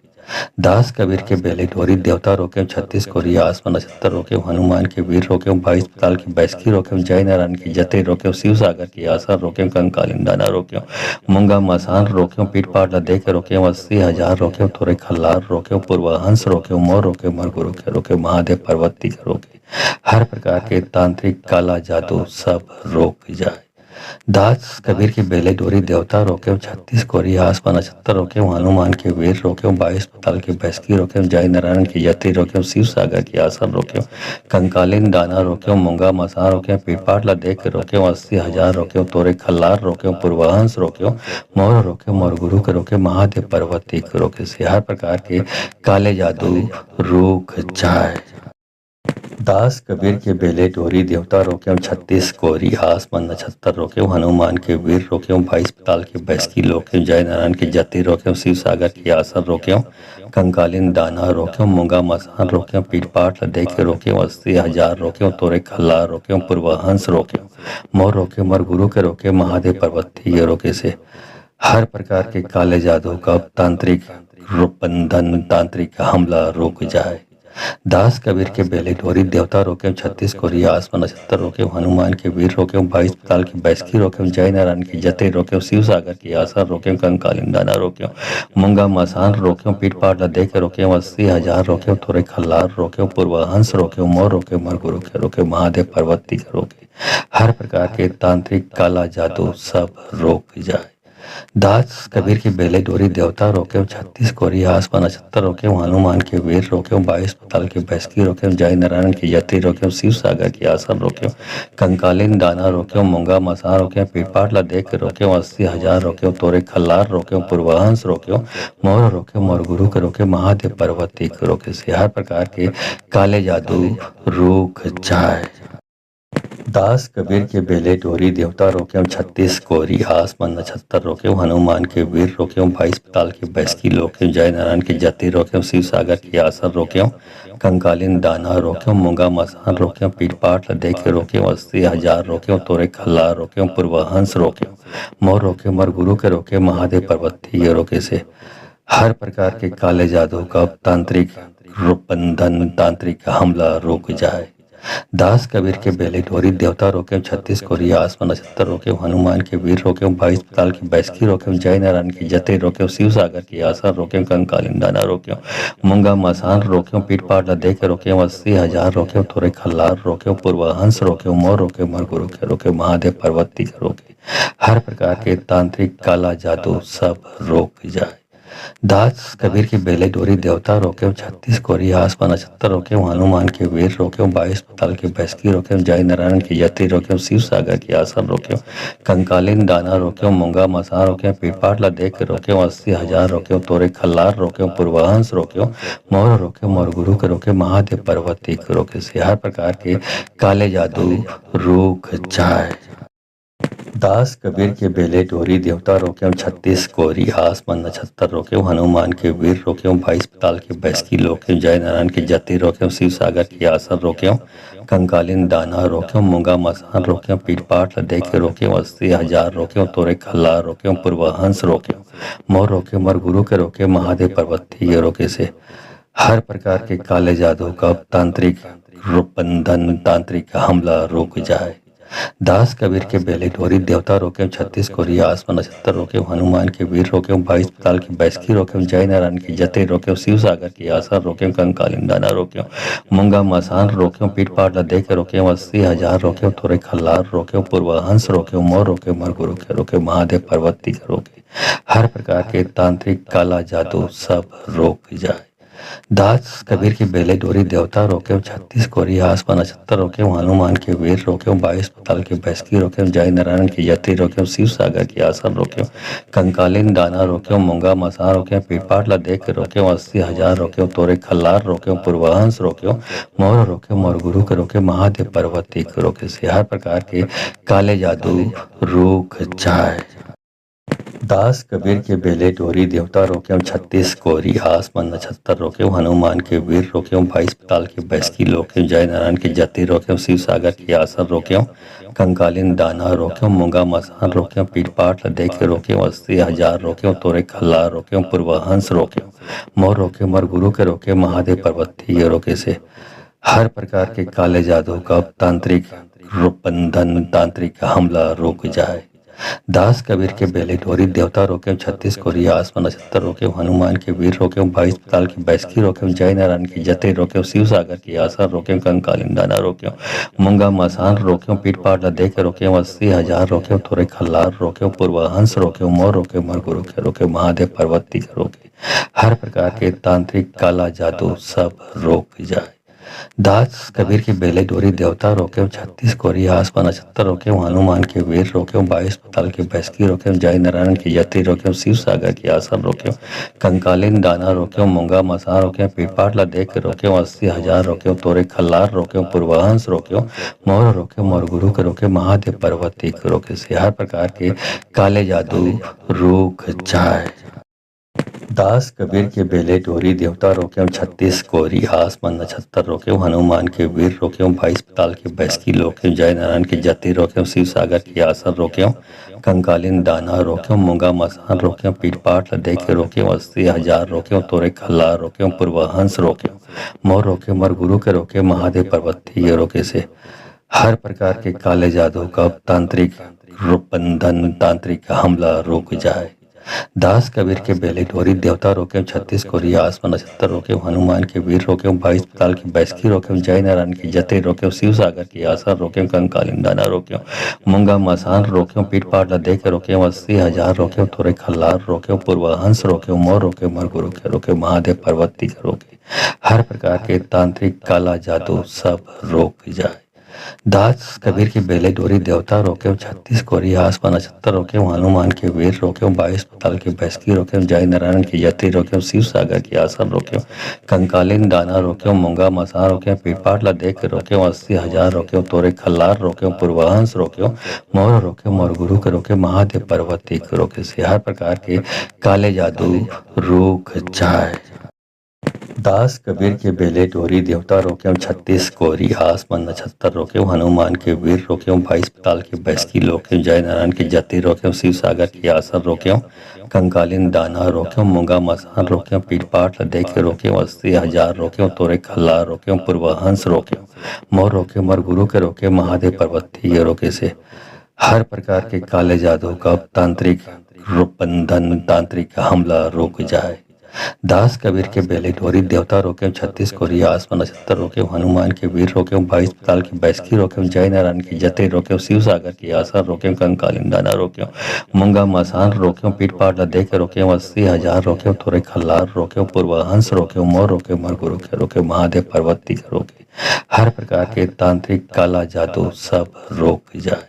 दास कबीर के बेले डोरी, देवता रोके 36 कोरिया, आसमान नक्षत्र रोके, हनुमान के वीर रोके, 22 पताल की बैसकी रोके, जय नारायण की जते रोके, शिव सागर की आशा रोके, कंकालीन दाना रोके, मूंगा मसान रोके, पीठ पाट लदे के रोके, 80,000 रोके, थोड़े खल्लार रोके, पूर्वहंस रोके, मोर रोके मर गुरु के रोके, महादेव पर्वती के रोके, हर प्रकार के तांत्रिक काला जादू सब रोक जाए। दास कबीर की बेले डोरी, देवता रोके 36 कोरिया, आसमान नक्षत्र रोके, हनुमान के वीर रोके, 22 पताल की बैसकी रोके, जय नारायण की यति रोके, शिव सागर की आसन रोके, कंकालीन दाना रोके, मूंगा मसा रोके, पीपाट लदे के रोके, 80,000 रोके, तोरे खल्लार रोके, पूर्वहंस रोके, मोर रोके मोर गुरु के रोके, महादेव पर्वती के रोके से हर प्रकार के काले जादू रुक जाए। दास कबीर के बेले डोरी, देवता रोके 36 कोरी, आसमान नक्षत्र रोके, हनुमान के वीर रोके, 22 पताल की बैसकी रोके, जय नारायण की जति रोके, शिव सागर की आसन रोके, कंकालीन दाना रोके, मूंगा मसान रोके, पीठ पाट लदे के रोके, 80,000 रोके, तोरे खल्ला रोके, पूर्वहंस रोके, मोर रोके मर गुरु के रोके, महादेव पर्वती ये रोके से हर प्रकार के काले जादू का तांत्रिक बंधन, तांत्रिक हमला रुक जाए। दास कबीर के बेले डोरी, देवता रोके 36 कोरिया, आसमान नक्षत्र रोके, हनुमान के वीर रोके, 22 पताल की बैसकी रोके, जय नारायण की जते रोके, शिव सागर की आशा रोके, कंकालीन दाना रोके, मूंगा मसान रोके, पीठ पाट लदे के रोके, 80,000 रोके, थोड़े खल्लार रोके, पूर्वहंस रोके, मोर रोके मर गुरु के रोके, महादेव पर्वती के रोके, हर प्रकार के तांत्रिक काला जादू सब रोक जाए। दास कबीर की बेले डोरी, देवता रोके 36 कोरिया, आसमान नक्षत्र रोके, हनुमान के वीर रोके, 22 पताल की बैसकी रोके, जय नारायण की यति रोके, शिव सागर की आसन रोके, कंकालीन दाना रोके, मूंगा मसा रोके, पीपाट लदे के रोके, 80,000 रोके, तोरे खल्लार रोके, पूर्वहंस रोके, मोर रोके मोर गुरु के रोके, महादेव पर्वती के रोके से हर प्रकार के काले जादू रुक जाए। दास कबीर के बेले डोरी, देवता रोके 36 कोरी, आसमान नक्षत्र रोके, हनुमान के वीर रोके, 22 पताल की बैसकी रोके, जय नारायण की जति रोके, शिव सागर की आसन रोके, कंकालीन दाना रोके, मूंगा मसान रोके, पीठ पाट लदे के रोके, 80,000 रोके, तोरे खल्ला रोके, पूर्वहंस रोके, मोर रोके मर गुरु के रोके, महादेव पर्वती ये रोके से हर प्रकार के काले जादू का तांत्रिक बंधन, तांत्रिक हमला रुक जाए। दास कबीर के बेले डोरी, देवता रोके 36 कोरिया, आसमान नक्षत्र रोके, हनुमान के वीर रोके, 22 पताल की बैसकी रोके, जय नारायण की जते रोके, शिव सागर की आसन रोके, कंकालीन दाना रोके, मूंगा मसान रोके, पीठ पाट लदे के रोके, 80,000 रोके, थोड़े खल्लार रोके, पूर्वहंस रोके, मोर रोके मर गुरु के रोके, महादेव पर्वती के रोके, हर प्रकार के तांत्रिक काला जादू सब रोक जाए। दास कबीर की बेले डोरी, देवता रोके 36 कोरिया, आसमान नक्षत्र रोके, हनुमान के वीर रोके, 22 पताल की बैसकी रोके, जय नारायण की यति रोके, शिव सागर की आसन रोके, कंकालीन दाना रोके, मूंगा मसा रोके, पीपाट लदे के रोके, 80,000 रोके, तोरे खल्लार रोके, पूर्वहंस रोके, मोर रोके मोर गुरु के रोके, महादेव पर्वती के रोके से हर प्रकार के काले जादू रुक जाए। दास कबीर के बेले डोरी देवता रोक्यों 36 कोरी आसमान नक्षत्र रोक्यों हनुमान के वीर रोक्यों 22 पताल के बैसकी रोक्यों जय नारायण के जति रोक्यों शिव सागर की आसन रोक्यों कंकालिन दाना रोक्यों मूंगा मसान रोक्यों पीठ पाठ लदे के रोक्यों 80,000 रोक्यों तोरे खल्ला रोक्यों पूर्वहंस रोक्यों मोर रोक्यों मर गुरु के रोके महादेव पर्वती ये रोके से हर प्रकार के काले जादू का तांत्रिक बंधन तांत्रिक हमला रुक जाए। दास कबीर के बेले डोरी देवता रोके 36 कोरिया आसमान नक्षत्र रोके हनुमान के वीर रोके 22 पताल की बैसकी रोके जय नारायण की जते रोके शिव सागर की आसन रोके कंकालिन दाना रोके मूंगा मसान रोके पीठ पाट लदे के रोके 80,000 रोके थोड़े खल्लार रोके पूर्वहंस रोके मोर रोके मर गुरु के रोके महादेव पर्वती के रोके हर प्रकार के तांत्रिक काला जादू सब रोक जाए। दास कबीर की बेले डोरी देवता रोके 36 कोरी आसमान नक्षत्र रोके हनुमान के वीर रोके 22 पताल के बैसकी रोके जय नारायण की जति रोके शिव सागर की आसन रोके कंकालिन दाना रोके मूंगा मसा रोके पीठ लदे के रोके 80,000 रोके तोरे खल्लार रोके पूर्वहंस रोके मोर गुरु के रोके महादेव पर्वती के रोके से हर प्रकार के काले जादू रुक जाए। दास कबीर के बेले डोरी देवता रोक्यों 36 कोरी आसमान नक्षत्र रोक्यों हनुमान के वीर रोक्यों 22 पताल के बैसकी रोक्यों जय नारायण की जति रोक्यों शिव सागर की आसन रोक्यों कंकालिन दाना रोक्यों मूंगा मसान रोक्यों पीठ पाठ लदे के रोक्यों 80,000 रोक्यों तोरे खल्ला रोक्यों पूर्वहंस रोक्यों मोर रोके मर गुरु के रोके महादेव पर्वती ये रोके से हर प्रकार के काले जादू का तांत्रिक बंधन तांत्रिक हमला रुक जाए। दास कबीर के बेले डोरी देवता रोके 36 कोरिया आसमान नक्षत्र रोके हनुमान के वीर रोके 22 पताल की बैसकी रोके जय नारायण की जते रोके शिव सागर की आसन रोके कंकालिन दाना रोके मूंगा मसान रोके पीठ पाट लदे के रोके 80,000 रोके थोड़े खल्लार रोके पूर्वहंस रोके मोर रोके मर गुरु के रोके महादेव पर्वती के रोके हर प्रकार के तांत्रिक काला जादू सब रोक जाए। दास कबीर के बेले डोरी देवता रोके 36 कोरिया आसमान नक्षत्र रोके हनुमान के वीर रोके 22 पताल के बैसकी रोके जय नारायण की जति रोके शिव सागर की आसन रोके कंकालिन दाना रोके मूंगा मसा रोके पीठ पाट लदे के रोके 80,000 रोके तोरे खल्लार रोके पूर्वहंस रोके मोर गुरु के रोके महादेव पर्वती के रोके से हर प्रकार के काले जादू रुक जाए। दास कबीर के बेले डोरी देवता रोके 36 कोरी आसमान नक्षत्र रोके हनुमान के वीर रोके 22 पताल के बैसकी रोके जय नारायण की जति रोके शिव सागर की आसन रोके कंकालिन दाना रोके मूंगा मसान रोके पीठ पाट लदे के रोके 80,000 रोके तोरे खल्ला रोके पूर्वहंस रोके मोर रोके मर गुरु के रोके महादेव पर्वती ये रोके से हर प्रकार के काले जादू का तांत्रिक बंधन तांत्रिक हमला रुक जाए। दास कबीर के बेले डोरी देवता रोके 36 कोरिया आसमान नक्षत्र रोके हनुमान के वीर रोके 22 पताल की बैसकी रोके जय नारायण की जते रोके शिव सागर की आसन रोके कंकालिन दाना रोके मूंगा मसान रोके पीठ पाट लदे के रोके 80,000 रोके थोड़े खल्लार रोके पूर्वहंस रोके मोर रोके मर गुरु के रोके महादेव पर्वती के रोके हर प्रकार के तांत्रिक काला जादू सब रोक जाए। दास कबीर के बेले डोरी देवता रोके 36 कोरिया आसमान नक्षत्र रोके हनुमान के वीर रोके 22 पताल के बैसकी रोके जय नारायण की जति रोके शिव सागर की आसन रोके कंकालिन दाना रोके मूंगा मसा रोके पीठ पाट लदे के रोके 80,000 रोके तोरे खल्लार रोके पूर्वहंस रोके मोर गुरु के रोके महादेव पर्वती के रोके से हर प्रकार के काले जादू रुक जाए। दास कबीर के बेले डोरी देवता रोके 36 कोरी आसमान नक्षत्र रोके हनुमान के वीर रोके 22 पताल के बैसकी रोके जय नारायण की जति रोके शिव सागर की आसन रोके कंकालिन दाना रोके मूंगा मसान रोके पीठ पाट लदे के रोके 80,000 रोके तोरे खल्ला रोके पूर्वहंस रोके मोर रोके मर गुरु के रोके महादेव पर्वती ये रोके से हर प्रकार के काले जादू का तांत्रिक बंधन तांत्रिक हमला रुक जाए। दास कबीर के बेले डोरी देवता रोके 36 कोरिया आसमान नक्षत्र रोके हनुमान के वीर रोके 22 पताल की बैसकी रोके जय नारायण की जते रोके शिव सागर की आसन रोके कंकालिन दाना रोके मूंगा मसान रोके पीठ पाट लदे के रोके 80,000 रोके थोड़े खल्लार रोके पूर्वहंस रोके मोर रोके मर गुरु के रोके महादेव पर्वती के रोके हर प्रकार के तांत्रिक काला जादू सब रोक जाए।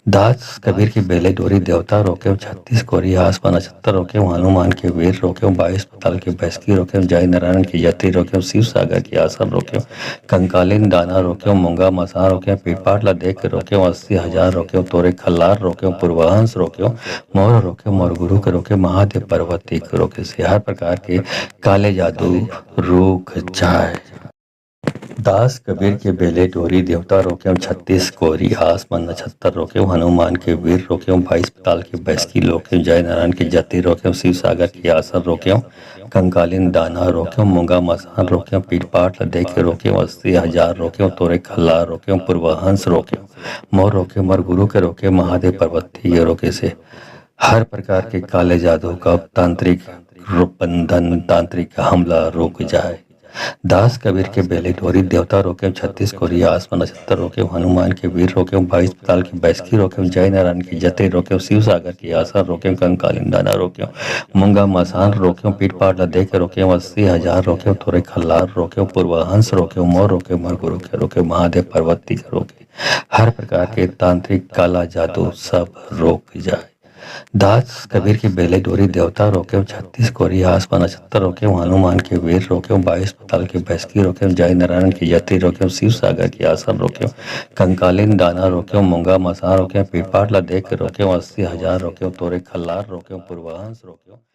दास कबीर की बेले डोरी देवता रोके, 36 कोरी आसमान नक्षत्र रोके, हनुमान के वीर रोके, 22 पताल के भैंसकी रोके, जय नारायण की यति रोके, शिव सागर की आसन रोके, कंकालीन दाना रोके, मूंगा मसान रोके, पीपाटला देख के रोके, 80,000 रोके, तोरे खल्लार रोके, पूर्वांश रोके, मोर रोके, मोर गुरु के रोके, महादेव पर्वती के रोके से हर प्रकार के काले जादू रुक जाए। दास कबीर के बेले डोरी देवता रोके, 36 कोरी आसमान नक्षत्र रोके, हनुमान के वीर रोके, 22 पताल के भैंसकी रोके, जय नारायण की जति रोके, शिव सागर की आसन रोके, कंकालीन दाना रोके, मूंगा मसान रोके, पीठ पाट देख के रोके, 80,000 रोके, तोरे खल्ला रोके, पूर्वहंस रोके, मोर रोके, मोर गुरु के रोके, महादेव पर्वती के रोके से हर प्रकार के काले जादू का तांत्रिक बंधन, तांत्रिक हमला रुक जाए। दास कबीर के बेले डोरी देवता रोके, 36 कोरी आसमान नक्षत्र रोके, हनुमान के वीर रोके, 22 पताल की भैंसकी रोके, जय नारायण की जते रोके, शिव सागर की आसन रोके, कंकालीन दाना रोके, मूंगा मसान रोके, पीठ पाट दे के रोके, 80,000 रोके, थोड़े खल्लार रोके, पूर्वहंस रोके, मोर रोके, मोर गुरु के रोके, महादेव पर्वती के रोके हर प्रकार के तांत्रिक काला जादू सब रोक जाए। दास कबीर की बेले डोरी देवता रोके, 36 कोरी आसमान नक्षत्र रोके, हनुमान के वीर रोके, 22 पताल की भैंसकी रोके, जय नारायण की यति रोके, शिव सागर की आसन रोके, कंकालीन दाना रोके, मूंगा मसान रोके, पीठ पाटला देख के रोके, 80,000 रोके, तोरे खल्लार रोके, पूर्वांश रोके।